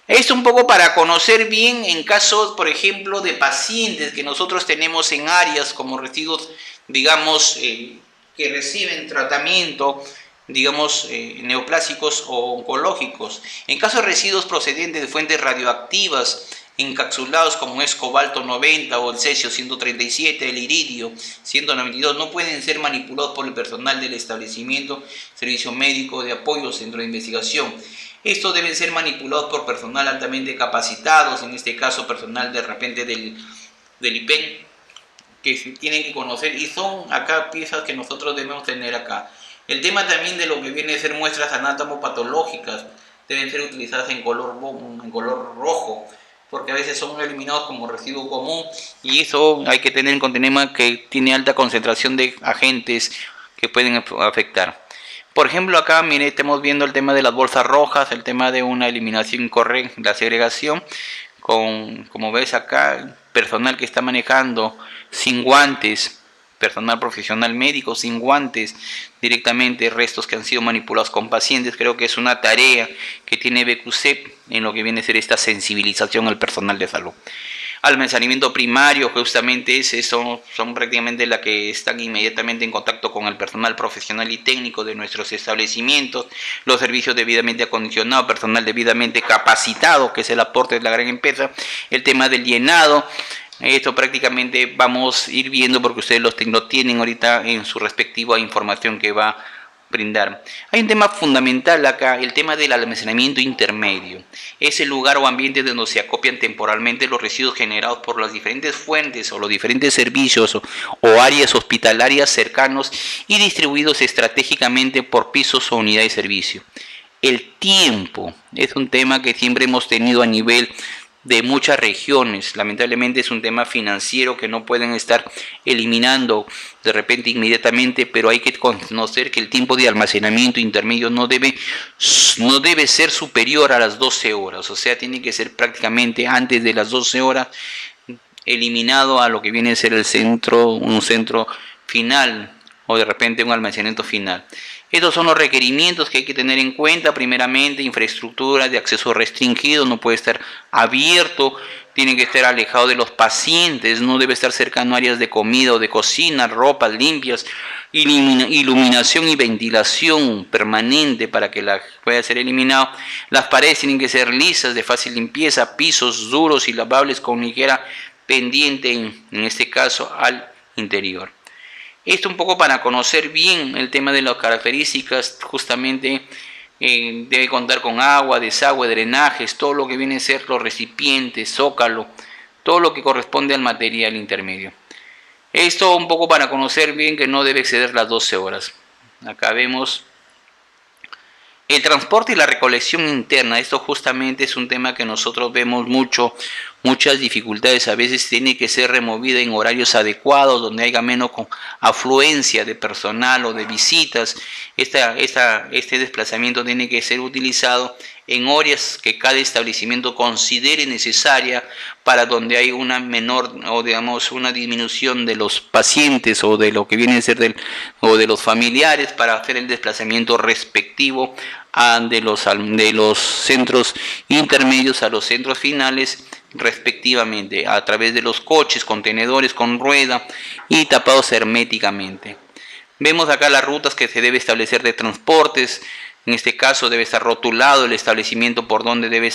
Esto un poco para conocer bien en casos, por ejemplo, de pacientes que nosotros tenemos en áreas como residuos, digamos, que reciben tratamiento, digamos, neoplásicos o oncológicos. En caso de residuos procedentes de fuentes radioactivas, encapsulados como es cobalto 90 o el cesio 137, el iridio 192, no pueden ser manipulados por el personal del establecimiento, servicio médico de apoyo, centro de investigación. Estos deben ser manipulados por personal altamente capacitados, en este caso personal de repente del IPEN, que tienen que conocer, y son acá piezas que nosotros debemos tener acá. El tema también de lo que viene a ser muestras anatomopatológicas deben ser utilizadas en color rojo, porque a veces son eliminados como residuo común, y eso hay que tener en cuenta que tiene alta concentración de agentes que pueden afectar. Por ejemplo, acá, mire, estamos viendo el tema de las bolsas rojas, el tema de una eliminación incorrecta, la segregación, como ves acá, personal que está manejando sin guantes, personal profesional médico sin guantes, directamente restos que han sido manipulados con pacientes. Creo que es una tarea que tiene BQC en lo que viene a ser esta sensibilización al personal de salud. Almacenamiento primario, justamente son prácticamente las que están inmediatamente en contacto con el personal profesional y técnico de nuestros establecimientos, los servicios debidamente acondicionados, personal debidamente capacitado, que es el aporte de la gran empresa, el tema del llenado. Esto prácticamente vamos a ir viendo porque ustedes lo tienen ahorita en su respectiva información que va a brindar. Hay un tema fundamental acá, el tema del almacenamiento intermedio. Es el lugar o ambiente donde se acopian temporalmente los residuos generados por las diferentes fuentes o los diferentes servicios o áreas hospitalarias cercanos y distribuidos estratégicamente por pisos o unidades de servicio. El tiempo es un tema que siempre hemos tenido a nivel de muchas regiones. Lamentablemente es un tema financiero que no pueden estar eliminando de repente inmediatamente, pero hay que conocer que el tiempo de almacenamiento intermedio no debe ser superior a las 12 horas, o sea, tiene que ser prácticamente antes de las 12 horas eliminado a lo que viene a ser un centro final o de repente un almacenamiento final. Estos son los requerimientos que hay que tener en cuenta. Primeramente, infraestructura de acceso restringido, no puede estar abierto, tiene que estar alejado de los pacientes, no debe estar cercano a áreas de comida o de cocina, ropas limpias, iluminación y ventilación permanente para que pueda ser eliminado. Las paredes tienen que ser lisas, de fácil limpieza, pisos duros y lavables con ligera pendiente, en este caso al interior. Esto un poco para conocer bien el tema de las características, justamente debe contar con agua, desagüe, drenajes, todo lo que viene a ser los recipientes, zócalo, todo lo que corresponde al material intermedio. Esto un poco para conocer bien que no debe exceder las 12 horas. Acá vemos el transporte y la recolección interna. Esto justamente es un tema que nosotros vemos muchas dificultades. A veces tiene que ser removida en horarios adecuados, donde haya menos afluencia de personal o de visitas. Este desplazamiento tiene que ser utilizado en horas que cada establecimiento considere necesaria, para donde hay una menor o digamos una disminución de los pacientes o de lo que viene a ser o de los familiares, para hacer el desplazamiento respectivo de los centros intermedios a los centros finales respectivamente, a través de los coches, contenedores con rueda y tapados herméticamente. Vemos acá las rutas que se debe establecer de transportes. En este caso debe estar rotulado el establecimiento por donde debe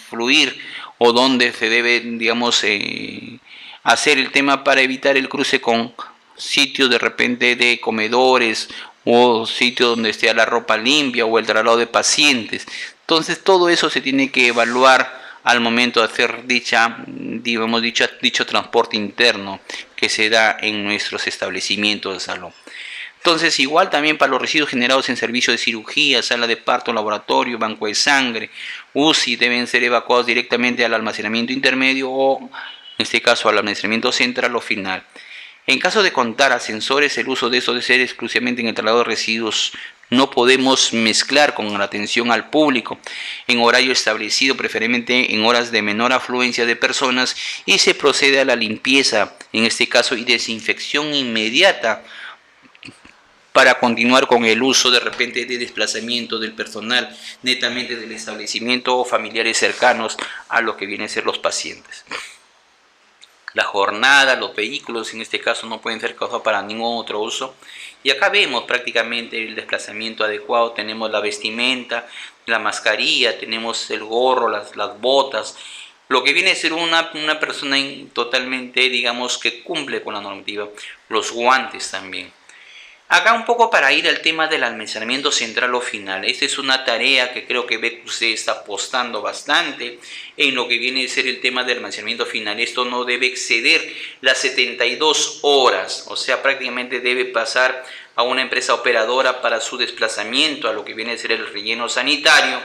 fluir, o donde se debe hacer el tema para evitar el cruce con sitios de repente de comedores o sitios donde esté la ropa limpia o el traslado de pacientes. Entonces todo eso se tiene que evaluar al momento de hacer dicho transporte interno que se da en nuestros establecimientos de salud. Entonces, igual también para los residuos generados en servicio de cirugía, sala de parto, laboratorio, banco de sangre, UCI, deben ser evacuados directamente al almacenamiento intermedio o, en este caso, al almacenamiento central o final. En caso de contar ascensores, el uso de estos debe ser exclusivamente en el traslado de residuos. No podemos mezclar con la atención al público en horario establecido, preferiblemente en horas de menor afluencia de personas, y se procede a la limpieza, en este caso, y desinfección inmediata, para continuar con el uso de repente de desplazamiento del personal netamente del establecimiento o familiares cercanos a lo que vienen a ser los pacientes. La jornada, los vehículos en este caso no pueden ser causados para ningún otro uso. Y acá vemos prácticamente el desplazamiento adecuado. Tenemos la vestimenta, la mascarilla, tenemos el gorro, las botas. Lo que viene a ser una persona totalmente, que cumple con la normativa. Los guantes también. Acá un poco para ir al tema del almacenamiento central o final. Esta es una tarea que creo que BQC está apostando bastante en lo que viene a ser el tema del almacenamiento final. Esto no debe exceder las 72 horas, o sea, prácticamente debe pasar a una empresa operadora para su desplazamiento a lo que viene a ser el relleno sanitario,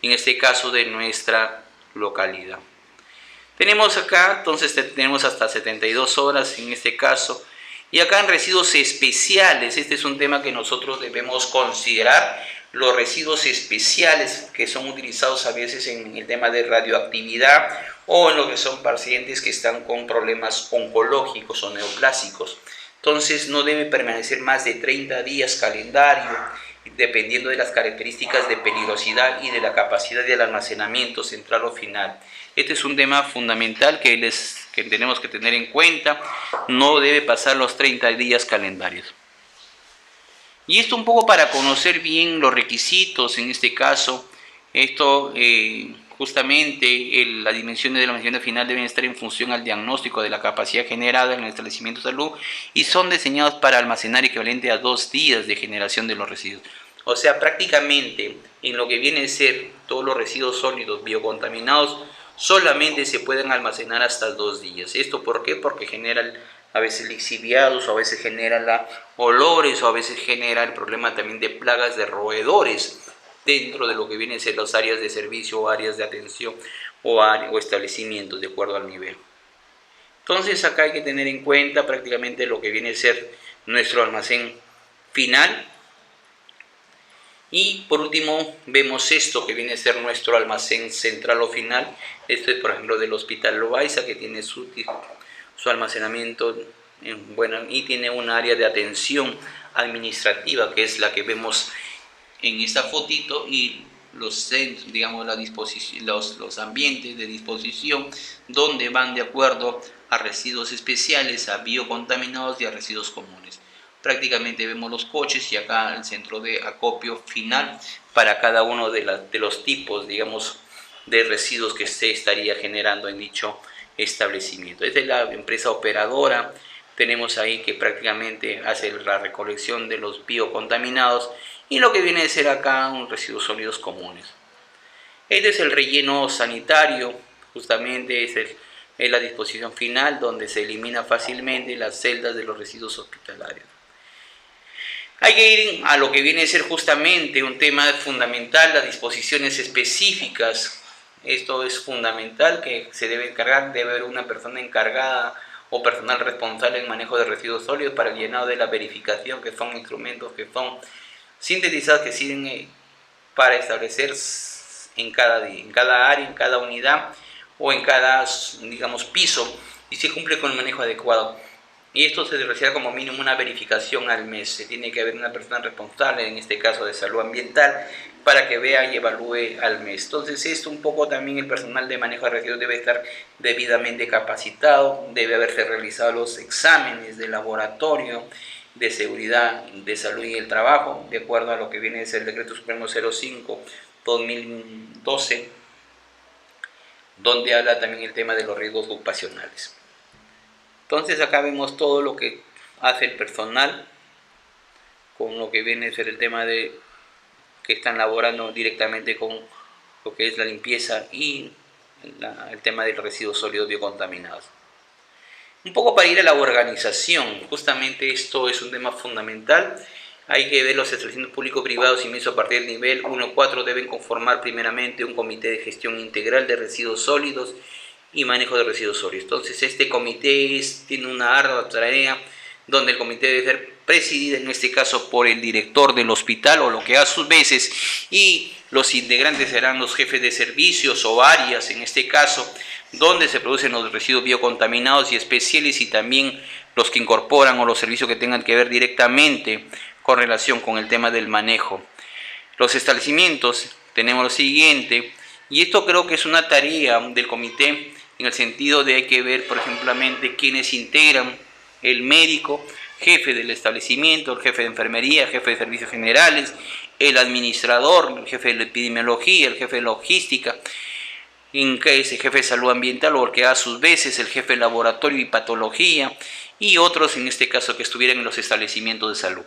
en este caso de nuestra localidad. Tenemos acá, entonces tenemos hasta 72 horas en este caso. Y acá en residuos especiales, este es un tema que nosotros debemos considerar, los residuos especiales que son utilizados a veces en el tema de radioactividad o en lo que son pacientes que están con problemas oncológicos o neoplásicos. Entonces no debe permanecer más de 30 días calendario, dependiendo de las características de peligrosidad y de la capacidad del almacenamiento central o final. Este es un tema fundamental que tenemos que tener en cuenta. No debe pasar los 30 días calendarios. Y esto un poco para conocer bien los requisitos, en este caso, justamente las dimensiones del almacenamiento final deben estar en función al diagnóstico de la capacidad generada en el establecimiento de salud y son diseñados para almacenar equivalente a 2 días de generación de los residuos. O sea, prácticamente en lo que viene a ser todos los residuos sólidos biocontaminados, solamente se pueden almacenar hasta 2 días. ¿Esto por qué? Porque generan a veces lixiviados, o a veces generan olores, o a veces genera el problema también de plagas de roedores dentro de lo que vienen a ser las áreas de servicio o áreas de atención o establecimientos de acuerdo al nivel. Entonces acá hay que tener en cuenta prácticamente lo que viene a ser nuestro almacén final. Y por último vemos esto que viene a ser nuestro almacén central o final. Esto es por ejemplo del Hospital Loaiza, que tiene su almacenamiento y tiene un área de atención administrativa que es la que vemos en esta fotito, y los centros, los ambientes de disposición donde van de acuerdo a residuos especiales, a biocontaminados y a residuos comunes. Prácticamente vemos los coches y acá el centro de acopio final para cada uno de los tipos, de residuos que se estaría generando en dicho establecimiento. Esta es la empresa operadora. Tenemos ahí que prácticamente hace la recolección de los biocontaminados y lo que viene a ser acá un residuos sólidos comunes. Este es el relleno sanitario, justamente es Es la disposición final donde se elimina fácilmente las celdas de los residuos hospitalarios. Hay que ir a lo que viene a ser justamente un tema fundamental, las disposiciones específicas. Esto es fundamental que se debe encargar, debe haber una persona encargada o personal responsable en manejo de residuos sólidos para el llenado de la verificación, que son instrumentos que son sintetizados, que sirven para establecer en cada área, en cada unidad o en cada, digamos, piso, y se cumple con el manejo adecuado. Y esto se realiza como mínimo una verificación al mes. Se tiene que haber una persona responsable, en este caso de salud ambiental, para que vea y evalúe al mes. Entonces, esto un poco también el personal de manejo de residuos debe estar debidamente capacitado, debe haberse realizado los exámenes de laboratorio, de seguridad, de salud y el trabajo, de acuerdo a lo que viene a ser el Decreto Supremo 05/2012, donde habla también el tema de los riesgos ocupacionales. Entonces acá vemos todo lo que hace el personal con lo que viene a ser el tema de que están laborando directamente con lo que es la limpieza y el tema de los residuos sólidos biocontaminados. Un poco para ir a la organización, justamente esto es un tema fundamental. Hay que ver los establecimientos público-privados inmensos a partir del nivel 1-4 deben conformar primeramente un comité de gestión integral de residuos sólidos y manejo de residuos sólidos. Entonces este comité tiene una ardua tarea donde el comité debe ser presidido en este caso por el director del hospital o lo que a sus veces, y los integrantes serán los jefes de servicios o áreas en este caso donde se producen los residuos biocontaminados y especiales, y también los que incorporan o los servicios que tengan que ver directamente con relación con el tema del manejo. Los establecimientos tenemos lo siguiente, y esto creo que es una tarea del comité en el sentido de hay que ver, por ejemplo, quienes integran: el médico, jefe del establecimiento, el jefe de enfermería, el jefe de servicios generales, el administrador, el jefe de epidemiología, el jefe de logística, que es el jefe de salud ambiental, o que a sus veces el jefe de laboratorio y patología, y otros en este caso que estuvieran en los establecimientos de salud.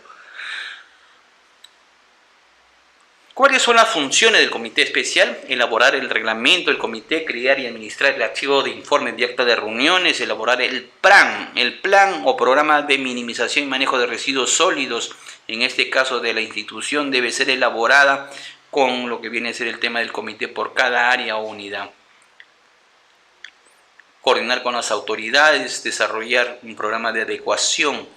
¿Cuáles son las funciones del comité especial? Elaborar el reglamento del comité, crear y administrar el archivo de informes de acta de reuniones, elaborar el plan o programa de minimización y manejo de residuos sólidos. En este caso de la institución debe ser elaborada con lo que viene a ser el tema del comité por cada área o unidad. Coordinar con las autoridades, desarrollar un programa de adecuación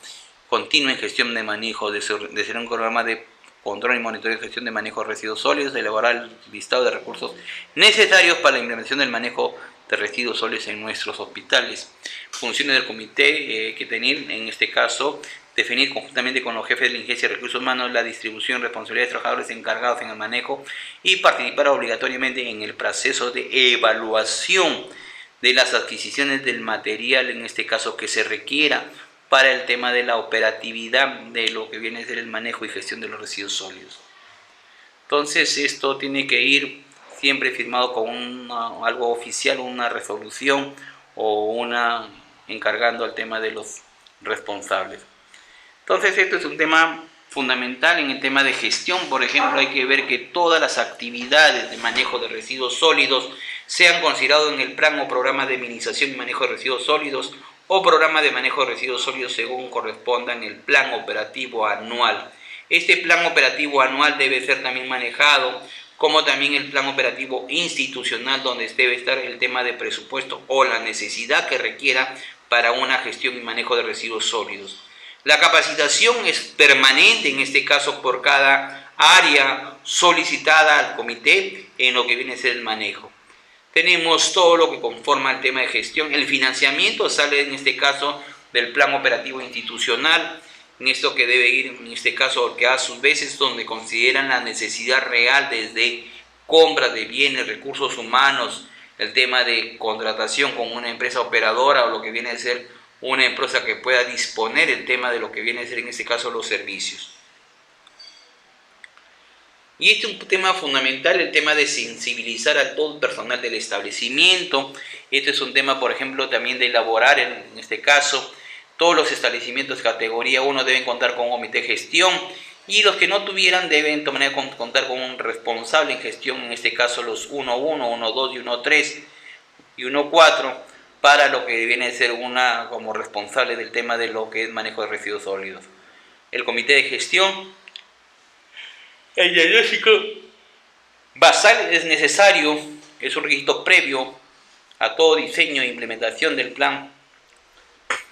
continua en gestión de manejo, de ser un programa de control y monitoreo de gestión de manejo de residuos sólidos, elaborar el listado de recursos necesarios para la implementación del manejo de residuos sólidos en nuestros hospitales. Funciones del comité que tener, en este caso, definir conjuntamente con los jefes de la Agencia de Recursos Humanos la distribución y responsabilidad de trabajadores encargados en el manejo y participar obligatoriamente en el proceso de evaluación de las adquisiciones del material, en este caso que se requiera para el tema de la operatividad de lo que viene a ser el manejo y gestión de los residuos sólidos. Entonces esto tiene que ir siempre firmado con algo oficial, una resolución o encargando al tema de los responsables. Entonces esto es un tema fundamental en el tema de gestión. Por ejemplo, hay que ver que todas las actividades de manejo de residuos sólidos sean considerados en el plan o programa de minimización y manejo de residuos sólidos o programa de manejo de residuos sólidos según corresponda en el plan operativo anual. Este plan operativo anual debe ser también manejado como también el plan operativo institucional, donde debe estar el tema de presupuesto o la necesidad que requiera para una gestión y manejo de residuos sólidos. La capacitación es permanente, en este caso por cada área solicitada al comité en lo que viene a ser el manejo. Tenemos todo lo que conforma el tema de gestión. El financiamiento sale en este caso del plan operativo institucional, en esto que debe ir, en este caso, que a sus veces donde consideran la necesidad real desde compra de bienes, recursos humanos, el tema de contratación con una empresa operadora o lo que viene a ser una empresa que pueda disponer el tema de lo que viene a ser en este caso los servicios. Y este es un tema fundamental, el tema de sensibilizar a todo el personal del establecimiento. Este es un tema, por ejemplo, también de elaborar, en este caso, todos los establecimientos de categoría 1 deben contar con un comité de gestión, y los que no tuvieran deben contar con un responsable en gestión, en este caso los 1.1, 1.2 y 1.3 y 1.4, para lo que viene a ser una como responsable del tema de lo que es manejo de residuos sólidos. El comité de gestión, el diagnóstico basal es necesario, es un requisito previo a todo diseño e implementación del plan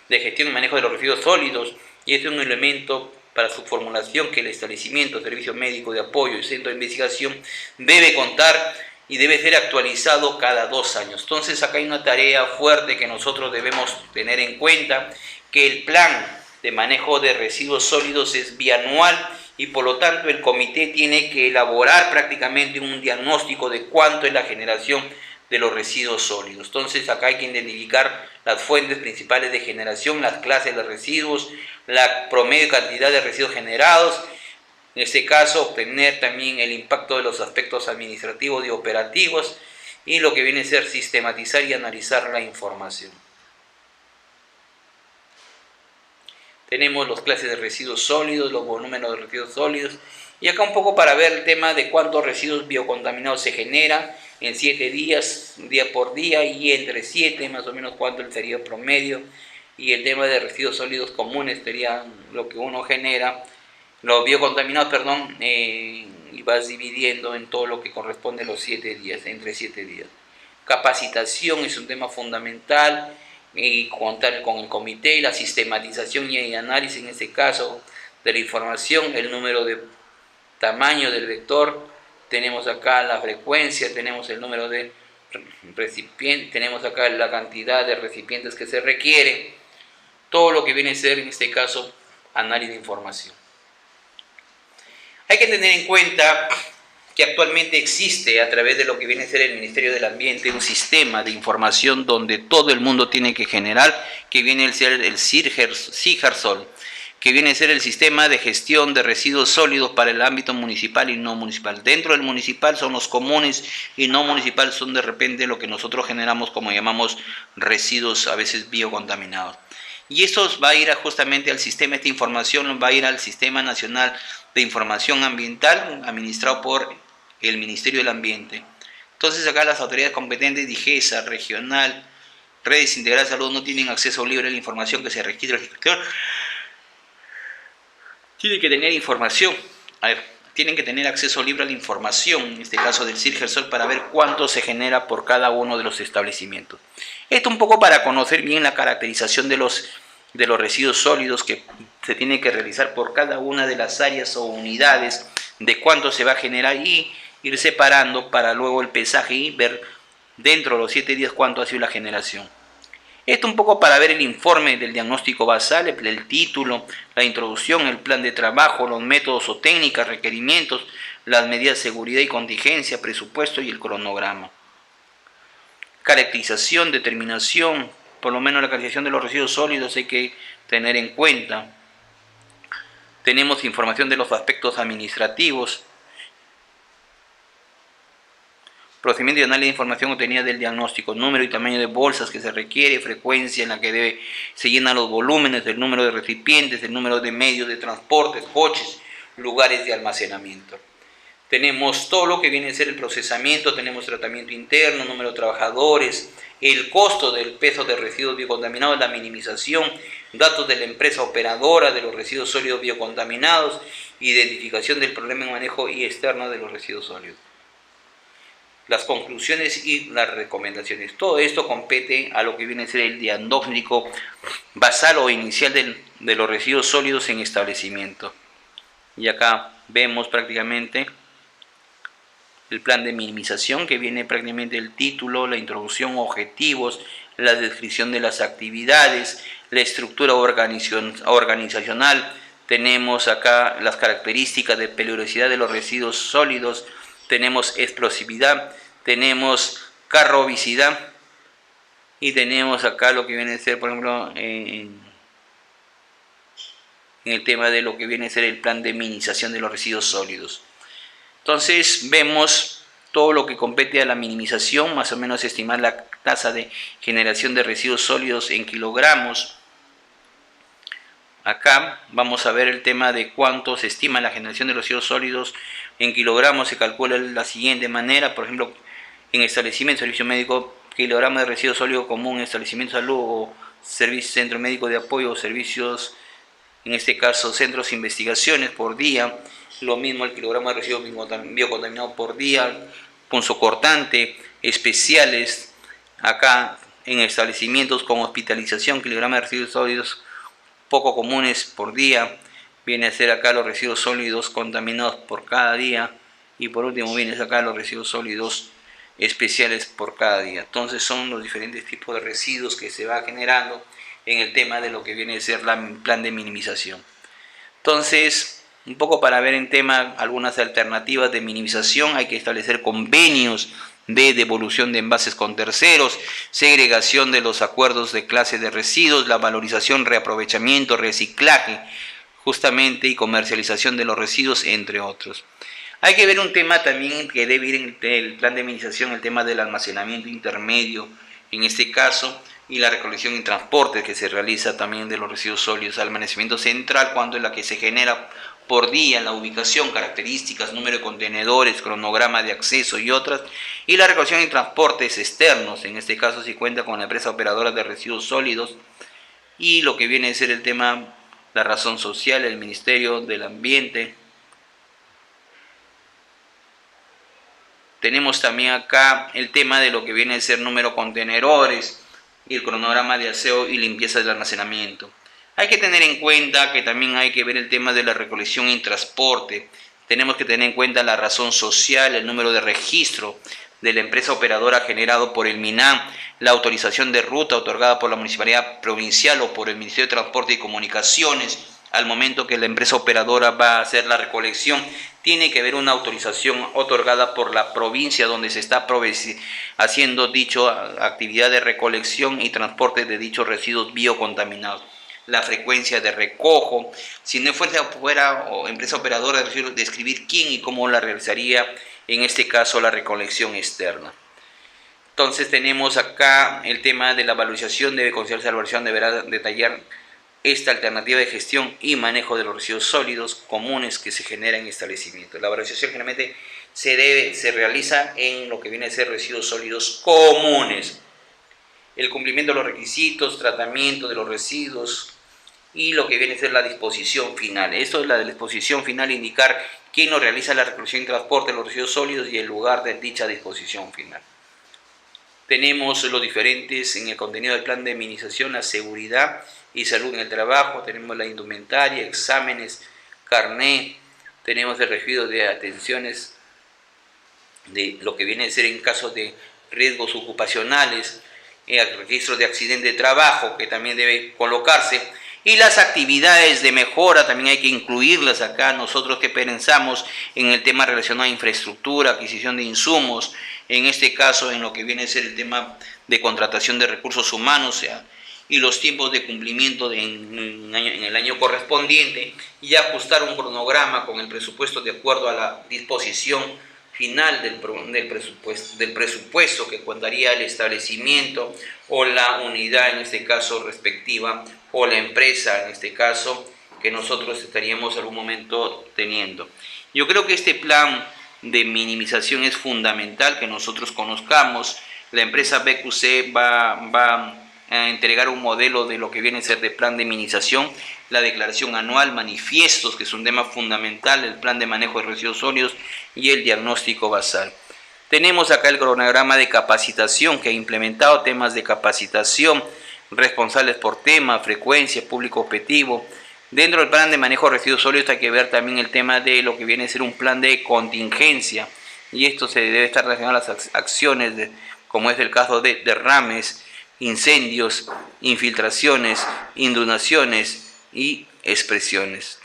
de gestión y manejo de los residuos sólidos, y es un elemento para su formulación que el establecimiento, servicio médico de apoyo y centro de investigación debe contar y debe ser actualizado cada 2 años. Entonces acá hay una tarea fuerte que nosotros debemos tener en cuenta, que el plan de manejo de residuos sólidos es bianual y por lo tanto el comité tiene que elaborar prácticamente un diagnóstico de cuánto es la generación de los residuos sólidos. Entonces acá hay que identificar las fuentes principales de generación, las clases de residuos, la promedio cantidad de residuos generados. En este caso, obtener también el impacto de los aspectos administrativos y operativos y lo que viene a ser sistematizar y analizar la información. Tenemos las clases de residuos sólidos, los volúmenes de residuos sólidos y acá un poco para ver el tema de cuántos residuos biocontaminados se generan en 7 días, día por día, y entre 7 más o menos cuánto sería el promedio, y el tema de residuos sólidos comunes sería lo que uno genera, los biocontaminados, perdón, y vas dividiendo en todo lo que corresponde a los 7 días, entre 7 días. Capacitación es un tema fundamental, y contar con el comité y la sistematización y análisis en este caso de la información, el número de tamaño del vector, tenemos acá la frecuencia, tenemos el número de recipientes, tenemos acá la cantidad de recipientes que se requiere, todo lo que viene a ser en este caso análisis de información. Hay que tener en cuenta que actualmente existe a través de lo que viene a ser el Ministerio del Ambiente un sistema de información donde todo el mundo tiene que generar, que viene a ser el CIGERSOL, que viene a ser el sistema de gestión de residuos sólidos para el ámbito municipal y no municipal. Dentro del municipal son los comunes y no municipal son de repente lo que nosotros generamos como llamamos residuos a veces biocontaminados. Y esto va a ir justamente al sistema, esta información va a ir al Sistema Nacional de Información Ambiental administrado por el Ministerio del Ambiente. Entonces acá las autoridades competentes, DIGESA, regional, redes integradas de salud no tienen acceso libre a la información que se registra el sector. Tienen que tener información, tienen que tener acceso libre a la información, en este caso del CIRGERSOL, para ver cuánto se genera por cada uno de los establecimientos. Esto un poco para conocer bien la caracterización de los residuos sólidos que se tiene que realizar por cada una de las áreas o unidades, de cuánto se va a generar y ir separando para luego el pesaje y ver dentro de los 7 días cuánto ha sido la generación. Esto un poco para ver el informe del diagnóstico basal, el título, la introducción, el plan de trabajo, los métodos o técnicas, requerimientos, las medidas de seguridad y contingencia, presupuesto y el cronograma. Caracterización, determinación, por lo menos la caracterización de los residuos sólidos hay que tener en cuenta. Tenemos información de los aspectos administrativos, procedimiento de análisis de información obtenida del diagnóstico, número y tamaño de bolsas que se requiere, frecuencia en la que se llenan los volúmenes, el número de recipientes, el número de medios de transporte, coches, lugares de almacenamiento. Tenemos todo lo que viene a ser el procesamiento, tenemos tratamiento interno, número de trabajadores, el costo del peso de residuos biocontaminados, la minimización, datos de la empresa operadora de los residuos sólidos biocontaminados, identificación del problema en manejo y externo de los residuos sólidos. Las conclusiones y las recomendaciones. Todo esto compete a lo que viene a ser el diagnóstico basal o inicial de los residuos sólidos en establecimiento. Y acá vemos prácticamente el plan de minimización, que viene prácticamente el título, la introducción, objetivos, la descripción de las actividades, la estructura organizacional. Tenemos acá las características de peligrosidad de los residuos sólidos, tenemos explosividad, tenemos carrobicidad y tenemos acá lo que viene a ser, por ejemplo, en el tema de lo que viene a ser el plan de minimización de los residuos sólidos. Entonces vemos todo lo que compete a la minimización, más o menos estimar la tasa de generación de residuos sólidos en kilogramos. Acá vamos a ver el tema de cuánto se estima la generación de residuos sólidos en kilogramos. Se calcula de la siguiente manera, por ejemplo, en establecimiento de servicio médico kilogramos de residuo sólido común, establecimiento de salud o servicio, centro médico de apoyo o servicios, en este caso centros de investigaciones por día. Lo mismo el kilogramo de residuo biocontaminado por día, punzocortante, especiales, acá en establecimientos con hospitalización, kilogramo de residuos sólidos poco comunes por día, viene a ser acá los residuos sólidos contaminados por cada día, y por último viene acá los residuos sólidos especiales por cada día. Entonces son los diferentes tipos de residuos que se va generando en el tema de lo que viene a ser el plan de minimización. Entonces, un poco para ver en tema algunas alternativas de minimización, hay que establecer convenios de devolución de envases con terceros, segregación de los acuerdos de clase de residuos, la valorización, reaprovechamiento, reciclaje, justamente, y comercialización de los residuos, entre otros. Hay que ver un tema también que debe ir en el plan de minimización, el tema del almacenamiento intermedio, en este caso, y la recolección y transporte que se realiza también de los residuos sólidos. Almacenamiento central, cuando es la que se genera por día, la ubicación, características, número de contenedores, cronograma de acceso y otras, y la recolección y transportes externos, en este caso si cuenta con la empresa operadora de residuos sólidos, y lo que viene a ser el tema, la razón social, el Ministerio del Ambiente. Tenemos también acá el tema de lo que viene a ser número de contenedores y el cronograma de aseo y limpieza del almacenamiento. Hay que tener en cuenta que también hay que ver el tema de la recolección y transporte. Tenemos que tener en cuenta la razón social, el número de registro de la empresa operadora generado por el MINAM, la autorización de ruta otorgada por la Municipalidad Provincial o por el Ministerio de Transporte y Comunicaciones. Al momento que la empresa operadora va a hacer la recolección, tiene que haber una autorización otorgada por la provincia donde se está haciendo dicha actividad de recolección y transporte de dichos residuos biocontaminados. La frecuencia de recojo, si no fuera o empresa operadora, describir quién y cómo la realizaría, en este caso la recolección externa. Entonces tenemos acá el tema de la valorización, debe considerarse la valorización, deberá detallar esta alternativa de gestión y manejo de los residuos sólidos comunes que se generan en establecimientos. La valorización generalmente se realiza en lo que viene a ser residuos sólidos comunes. El cumplimiento de los requisitos, tratamiento de los residuos y lo que viene a ser la disposición final. Esto es la de la disposición final, indicar quién nos realiza la recolección y transporte de los residuos sólidos y el lugar de dicha disposición final. Tenemos los diferentes en el contenido del plan de minimización, la seguridad y salud en el trabajo, tenemos la indumentaria, exámenes, carné, tenemos el registro de atenciones de lo que viene a ser en caso de riesgos ocupacionales, el registro de accidente de trabajo que también debe colocarse, y las actividades de mejora también hay que incluirlas acá. Nosotros que pensamos en el tema relacionado a infraestructura, adquisición de insumos, en este caso en lo que viene a ser el tema de contratación de recursos humanos, o sea, y los tiempos de cumplimiento en el año correspondiente, y ajustar un cronograma con el presupuesto de acuerdo a la disposición final del presupuesto que contaría el establecimiento o la unidad en este caso respectiva, o la empresa en este caso que nosotros estaríamos en algún momento teniendo. Yo creo que este plan de minimización es fundamental que nosotros conozcamos. La empresa BQC va a entregar un modelo de lo que viene a ser de plan de minimización, la declaración anual, manifiestos, que es un tema fundamental, el plan de manejo de residuos sólidos y el diagnóstico basal. Tenemos acá el cronograma de capacitación que ha implementado temas de capacitación, responsables por tema, frecuencia, público objetivo. Dentro del plan de manejo de residuos sólidos hay que ver también el tema de lo que viene a ser un plan de contingencia, y esto se debe estar relacionado a las acciones como es el caso de derrames, incendios, infiltraciones, inundaciones y explosiones.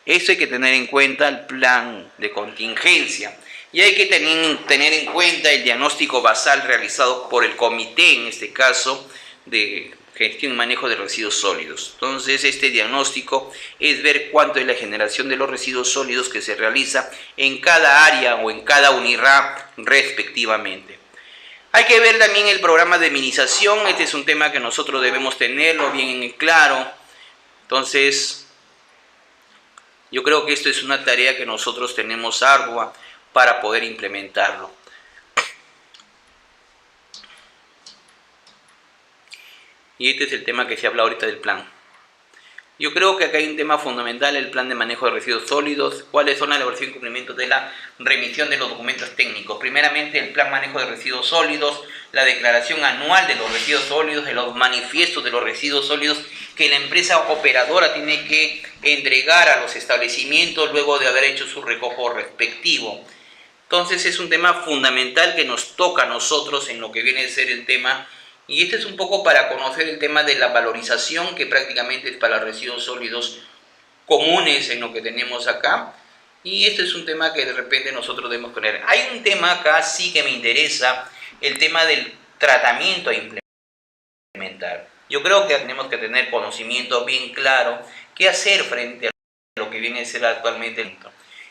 Esto hay que tener en cuenta el plan de contingencia, y hay que tener en cuenta el diagnóstico basal realizado por el comité, en este caso, de gestión y manejo de residuos sólidos. Entonces, este diagnóstico es ver cuánto es la generación de los residuos sólidos que se realiza en cada área o en cada unidad respectivamente. Hay que ver también el programa de minimización. Este es un tema que nosotros debemos tenerlo bien en claro. Entonces, yo creo que esto es una tarea que nosotros tenemos ardua para poder implementarlo. y este es el tema que se habla ahorita del plan. Yo creo que acá hay un tema fundamental, el plan de manejo de residuos sólidos, cuáles son la elaboración y cumplimiento de la remisión de los documentos técnicos. Primeramente, el plan de manejo de residuos sólidos, la declaración anual de los residuos sólidos, de los manifiestos de los residuos sólidos que la empresa operadora tiene que entregar a los establecimientos luego de haber hecho su recojo respectivo. Entonces es un tema fundamental que nos toca a nosotros en lo que viene a ser el tema. Y este es un poco para conocer el tema de la valorización, que prácticamente es para los residuos sólidos comunes en lo que tenemos acá. Y este es un tema que de repente nosotros debemos poner. Hay un tema acá sí que me interesa, el tema del tratamiento a implementar. Yo creo que tenemos que tener conocimiento bien claro qué hacer frente a lo que viene a ser actualmente.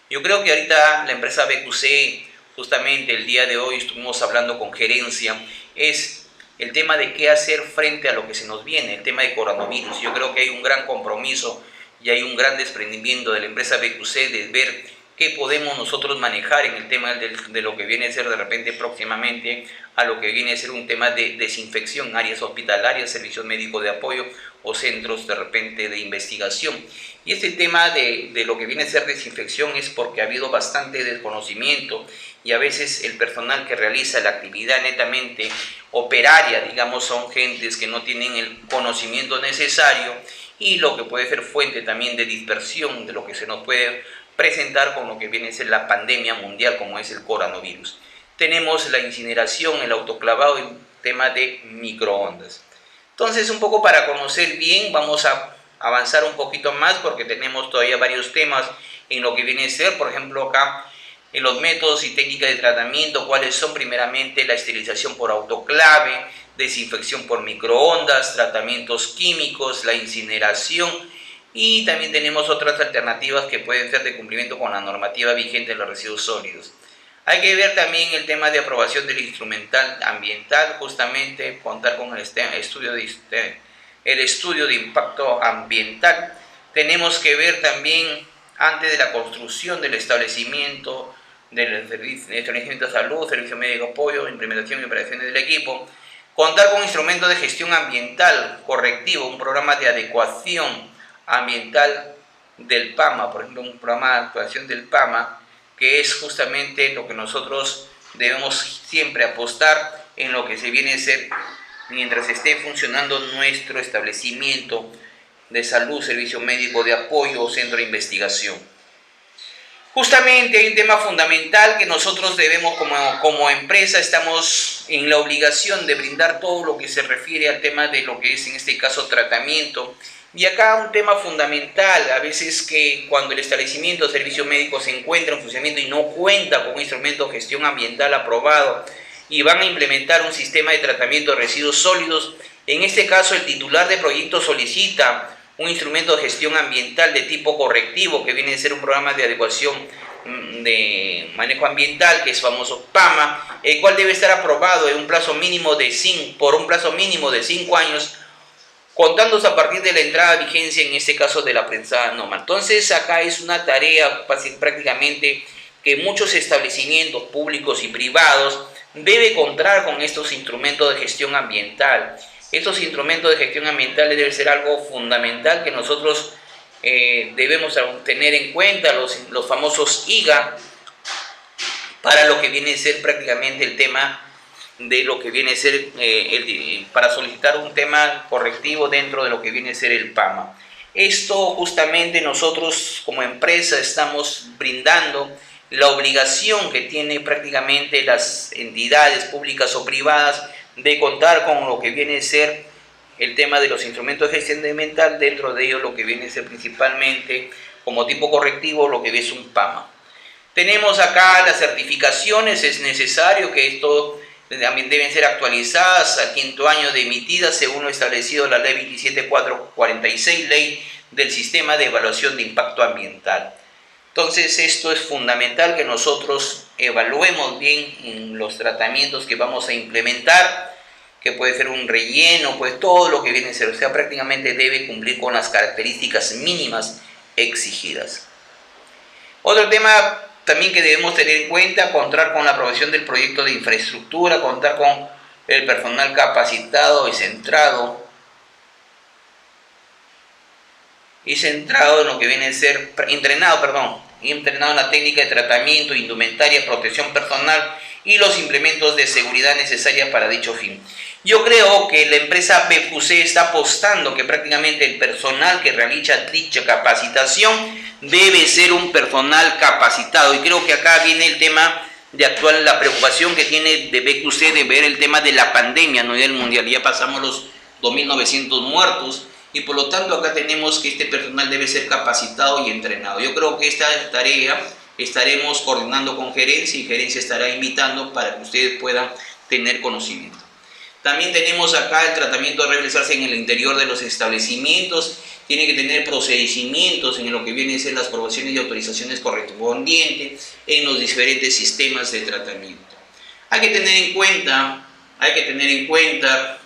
Yo creo que ahorita la empresa BQC, justamente el día de hoy estuvimos hablando con gerencia, es el tema de qué hacer frente a lo que se nos viene, el tema de coronavirus. Yo creo que hay un gran compromiso y hay un gran desprendimiento de la empresa BQC de ver qué podemos nosotros manejar en el tema de lo que viene a ser de repente próximamente a lo que viene a ser un tema de desinfección, áreas hospitalarias, servicios médicos de apoyo o centros de repente de investigación. Y este tema de lo que viene a ser desinfección es porque ha habido bastante desconocimiento y a veces el personal que realiza la actividad netamente operaria, digamos, son gentes que no tienen el conocimiento necesario y lo que puede ser fuente también de dispersión de lo que se nos puede presentar con lo que viene a ser la pandemia mundial como es el coronavirus. Tenemos la incineración, el autoclavado y el tema de microondas. Entonces, un poco para conocer bien, vamos a avanzar un poquito más porque tenemos todavía varios temas en lo que viene a ser, por ejemplo, acá en los métodos y técnicas de tratamiento, cuáles son primeramente la esterilización por autoclave, desinfección por microondas, tratamientos químicos, la incineración y también tenemos otras alternativas que pueden ser de cumplimiento con la normativa vigente de los residuos sólidos. Hay que ver también el tema de aprobación del instrumental ambiental, justamente contar con el estudio de impacto ambiental. Tenemos que ver también antes de la construcción del establecimiento, del establecimiento de salud, servicio médico de apoyo, implementación y operaciones del equipo, contar con instrumentos de gestión ambiental correctivo, un programa de adecuación ambiental del PAMA, por ejemplo, un programa de actuación del PAMA, que es justamente lo que nosotros debemos siempre apostar en lo que se viene a ser mientras esté funcionando nuestro establecimiento de salud, servicio médico de apoyo o centro de investigación. Justamente hay un tema fundamental que nosotros debemos como empresa, estamos en la obligación de brindar todo lo que se refiere al tema de lo que es en este caso tratamiento. Y acá un tema fundamental, a veces que cuando el establecimiento de servicio médico se encuentra en funcionamiento y no cuenta con un instrumento de gestión ambiental aprobado y van a implementar un sistema de tratamiento de residuos sólidos, en este caso el titular de proyecto solicita un instrumento de gestión ambiental de tipo correctivo, que viene a ser un programa de adecuación de manejo ambiental, que es famoso PAMA, el cual debe estar aprobado en un plazo mínimo de 5 años, contándose a partir de la entrada de vigencia, en este caso de la prensada norma. Entonces acá es una tarea prácticamente que muchos establecimientos públicos y privados deben contar con estos instrumentos de gestión ambiental. Estos instrumentos de gestión ambiental deben ser algo fundamental que nosotros debemos tener en cuenta, los famosos IGA, para lo que viene a ser prácticamente el tema de lo que viene a ser para solicitar un tema correctivo dentro de lo que viene a ser el PAMA. Esto justamente nosotros como empresa estamos brindando la obligación que tienen prácticamente las entidades públicas o privadas de contar con lo que viene a ser el tema de los instrumentos de gestión ambiental, dentro de ellos lo que viene a ser principalmente como tipo correctivo lo que es un PAMA. Tenemos acá las certificaciones, es necesario que esto también deben ser actualizadas al 5º año de emitidas según lo establecido en la ley 27446, ley del sistema de evaluación de impacto ambiental. Entonces esto es fundamental que nosotros evaluemos bien en los tratamientos que vamos a implementar, que puede ser un relleno, pues todo lo que viene a ser, o sea, prácticamente debe cumplir con las características mínimas exigidas. Otro tema también que debemos tener en cuenta, contar con la aprobación del proyecto de infraestructura, contar con el personal capacitado y centrado y centrado en lo que viene a ser, entrenado en la técnica de tratamiento, indumentaria, protección personal y los implementos de seguridad necesarios para dicho fin. Yo creo que la empresa BQC está apostando que prácticamente el personal que realiza dicha capacitación debe ser un personal capacitado, y creo que acá viene el tema de actual, la preocupación que tiene de BQC de ver el tema de la pandemia a nivel mundial. Ya pasamos los 2.900 muertos y por lo tanto acá tenemos que este personal debe ser capacitado y entrenado. Yo creo que esta tarea estaremos coordinando con gerencia, y gerencia estará invitando para que ustedes puedan tener conocimiento. También tenemos acá el tratamiento a realizarse en el interior de los establecimientos. Tiene que tener procedimientos en lo que vienen a ser las aprobaciones y autorizaciones correspondientes en los diferentes sistemas de tratamiento. Hay que tener en cuenta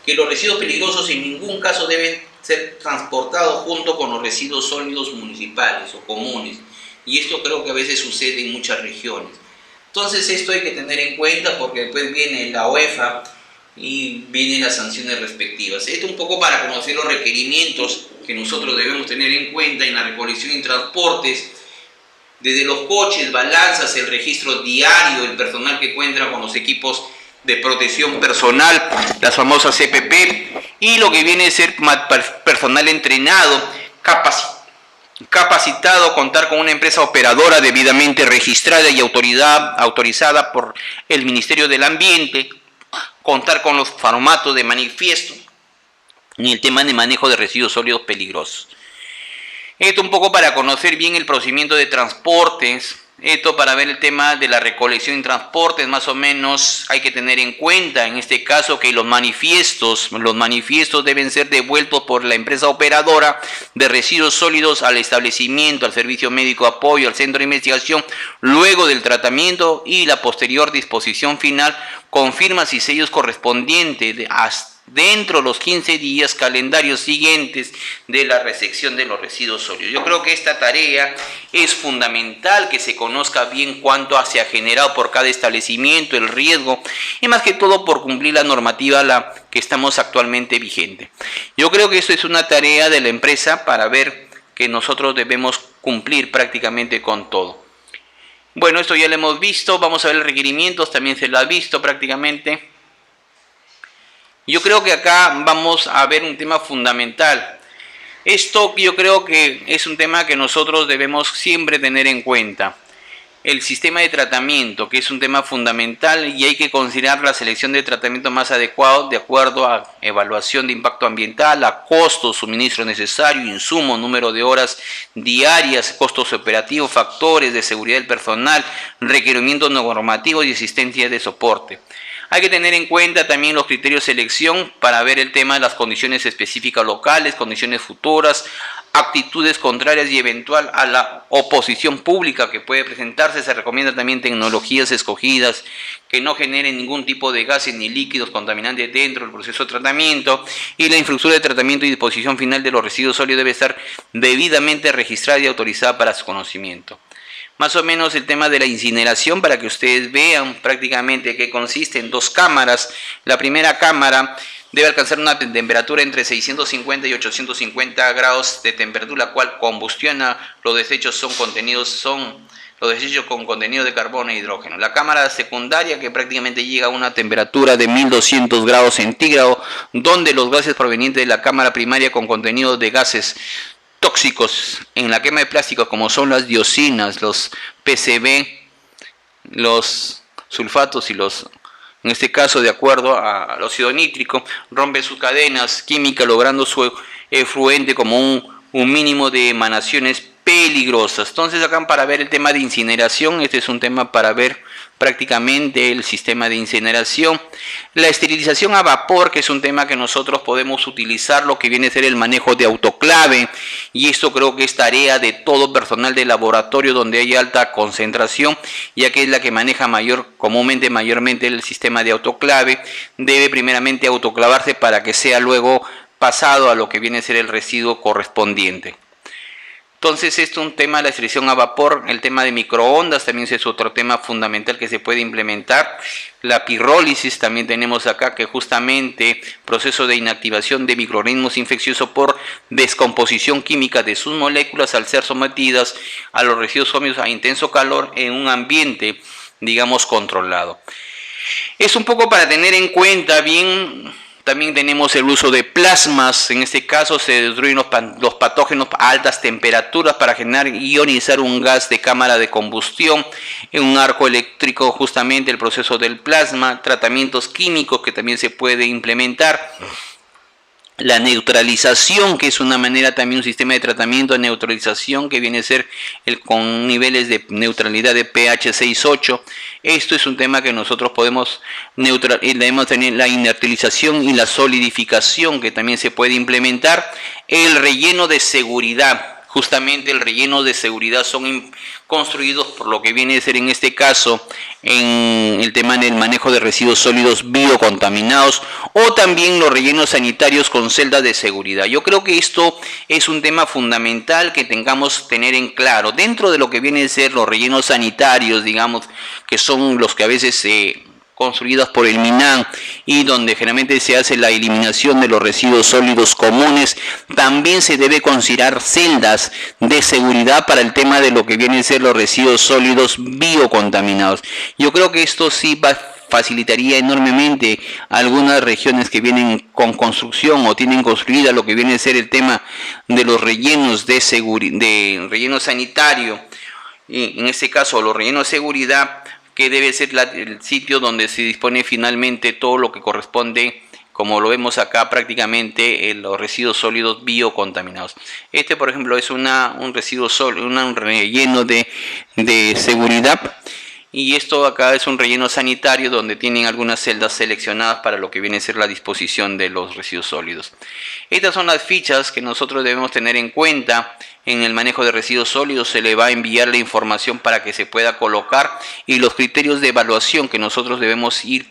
que los residuos peligrosos en ningún caso deben ser transportados junto con los residuos sólidos municipales o comunes. Y esto creo que a veces sucede en muchas regiones. Entonces esto hay que tener en cuenta, porque después viene la UEFA y vienen las sanciones respectivas. Esto un poco para conocer los requerimientos que nosotros debemos tener en cuenta en la recolección y transportes, desde los coches, balanzas, el registro diario del personal que cuenta con los equipos de protección personal, las famosas CPP, y lo que viene a ser personal entrenado, capacitado, contar con una empresa operadora debidamente registrada y autorizada por el Ministerio del Ambiente, contar con los formatos de manifiesto y el tema de manejo de residuos sólidos peligrosos. Esto un poco para conocer bien el procedimiento de transportes. Esto para ver el tema de la recolección y transportes, más o menos hay que tener en cuenta en este caso que los manifiestos deben ser devueltos por la empresa operadora de residuos sólidos al establecimiento, al servicio médico de apoyo, al centro de investigación, luego del tratamiento y la posterior disposición final con firmas y sellos correspondientes dentro de los 15 días calendarios siguientes de la recepción de los residuos sólidos. Yo creo que esta tarea es fundamental, que se conozca bien cuánto se ha generado por cada establecimiento, el riesgo, y más que todo por cumplir la normativa que estamos actualmente vigente. Yo creo que esto es una tarea de la empresa para ver que nosotros debemos cumplir prácticamente con todo. Bueno, esto ya lo hemos visto, vamos a ver los requerimientos, también se lo ha visto prácticamente. Yo creo que acá vamos a ver un tema fundamental. Esto yo creo que es un tema que nosotros debemos siempre tener en cuenta. El sistema de tratamiento, que es un tema fundamental, y hay que considerar la selección de tratamiento más adecuado de acuerdo a evaluación de impacto ambiental, a costos, suministro necesario, insumo, número de horas diarias, costos operativos, factores de seguridad del personal, requerimientos normativos y existencia de soporte. Hay que tener en cuenta también los criterios de selección para ver el tema de las condiciones específicas locales, condiciones futuras, actitudes contrarias y eventual a la oposición pública que puede presentarse. Se recomienda también tecnologías escogidas que no generen ningún tipo de gases ni líquidos contaminantes dentro del proceso de tratamiento, y la infraestructura de tratamiento y disposición final de los residuos sólidos debe estar debidamente registrada y autorizada para su conocimiento. Más o menos el tema de la incineración, para que ustedes vean prácticamente qué consiste en dos cámaras. La primera cámara debe alcanzar una temperatura entre 650 y 850 grados de temperatura, la cual combustiona los desechos con contenido de carbono e hidrógeno. La cámara secundaria, que prácticamente llega a una temperatura de 1200 grados centígrados, donde los gases provenientes de la cámara primaria con contenido de gases tóxicos en la quema de plásticos, como son las dioxinas, los PCB, los sulfatos y en este caso de acuerdo al óxido nítrico, rompe sus cadenas químicas, logrando su efluente como un mínimo de emanaciones peligrosas. Entonces acá, para ver el tema de incineración, este es un tema para ver prácticamente el sistema de incineración. La esterilización a vapor, que es un tema que nosotros podemos utilizar, lo que viene a ser el manejo de autoclave, y esto creo que es tarea de todo personal de laboratorio donde hay alta concentración, ya que es la que maneja mayormente el sistema de autoclave. Debe primeramente autoclavarse para que sea luego pasado a lo que viene a ser el residuo correspondiente. Entonces, esto es un tema de la extracción a vapor. El tema de microondas también es otro tema fundamental que se puede implementar. La pirrólisis también tenemos acá, que justamente proceso de inactivación de microorganismos infecciosos por descomposición química de sus moléculas al ser sometidas a los residuos sólidos a intenso calor en un ambiente, digamos, controlado. Es un poco para tener en cuenta bien. También tenemos el uso de plasmas. En este caso se destruyen los patógenos a altas temperaturas para generar ionizar un gas de cámara de combustión en un arco eléctrico, justamente el proceso del plasma. Tratamientos químicos que también se puede implementar. La neutralización, que es una manera también, un sistema de tratamiento de neutralización que viene a ser con niveles de neutralidad de pH 6,8. Esto es un tema que nosotros debemos tener la inertilización y la solidificación que también se puede implementar. El relleno de seguridad. Justamente el relleno de seguridad son construidos por lo que viene a ser en este caso en el tema del manejo de residuos sólidos biocontaminados o también los rellenos sanitarios con celdas de seguridad. Yo creo que esto es un tema fundamental que tengamos tener en claro. Dentro de lo que viene a ser los rellenos sanitarios, digamos, que son los que a veces construidas por el MINAN y donde generalmente se hace la eliminación de los residuos sólidos comunes, también se debe considerar celdas de seguridad para el tema de lo que vienen a ser los residuos sólidos biocontaminados. Yo creo que esto sí facilitaría enormemente a algunas regiones que vienen con construcción o tienen construida lo que viene a ser el tema de los rellenos de relleno sanitario, y en este caso los rellenos de seguridad, que debe ser el sitio donde se dispone finalmente todo lo que corresponde, como lo vemos acá, prácticamente los residuos sólidos biocontaminados. Este, por ejemplo, es un residuo sólido, un relleno de seguridad. Y esto acá es un relleno sanitario donde tienen algunas celdas seleccionadas para lo que viene a ser la disposición de los residuos sólidos. Estas son las fichas que nosotros debemos tener en cuenta. En el manejo de residuos sólidos se le va a enviar la información para que se pueda colocar y los criterios de evaluación que nosotros debemos ir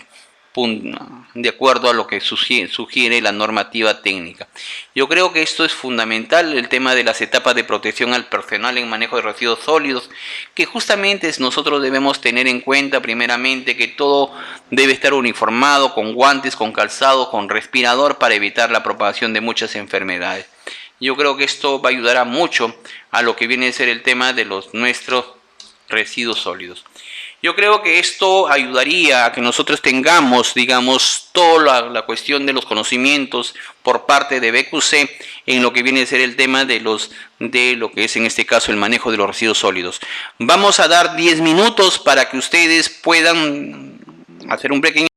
de acuerdo a lo que sugiere la normativa técnica. Yo creo que esto es fundamental, el tema de las etapas de protección al personal en manejo de residuos sólidos, que justamente nosotros debemos tener en cuenta primeramente que todo debe estar uniformado, con guantes, con calzado, con respirador para evitar la propagación de muchas enfermedades. Yo creo que esto va a ayudar mucho a lo que viene a ser el tema de nuestros residuos sólidos. Yo creo que esto ayudaría a que nosotros tengamos, digamos, toda la cuestión de los conocimientos por parte de BQC en lo que viene a ser el tema de lo que es en este caso el manejo de los residuos sólidos. Vamos a dar 10 minutos para que ustedes puedan hacer un pequeño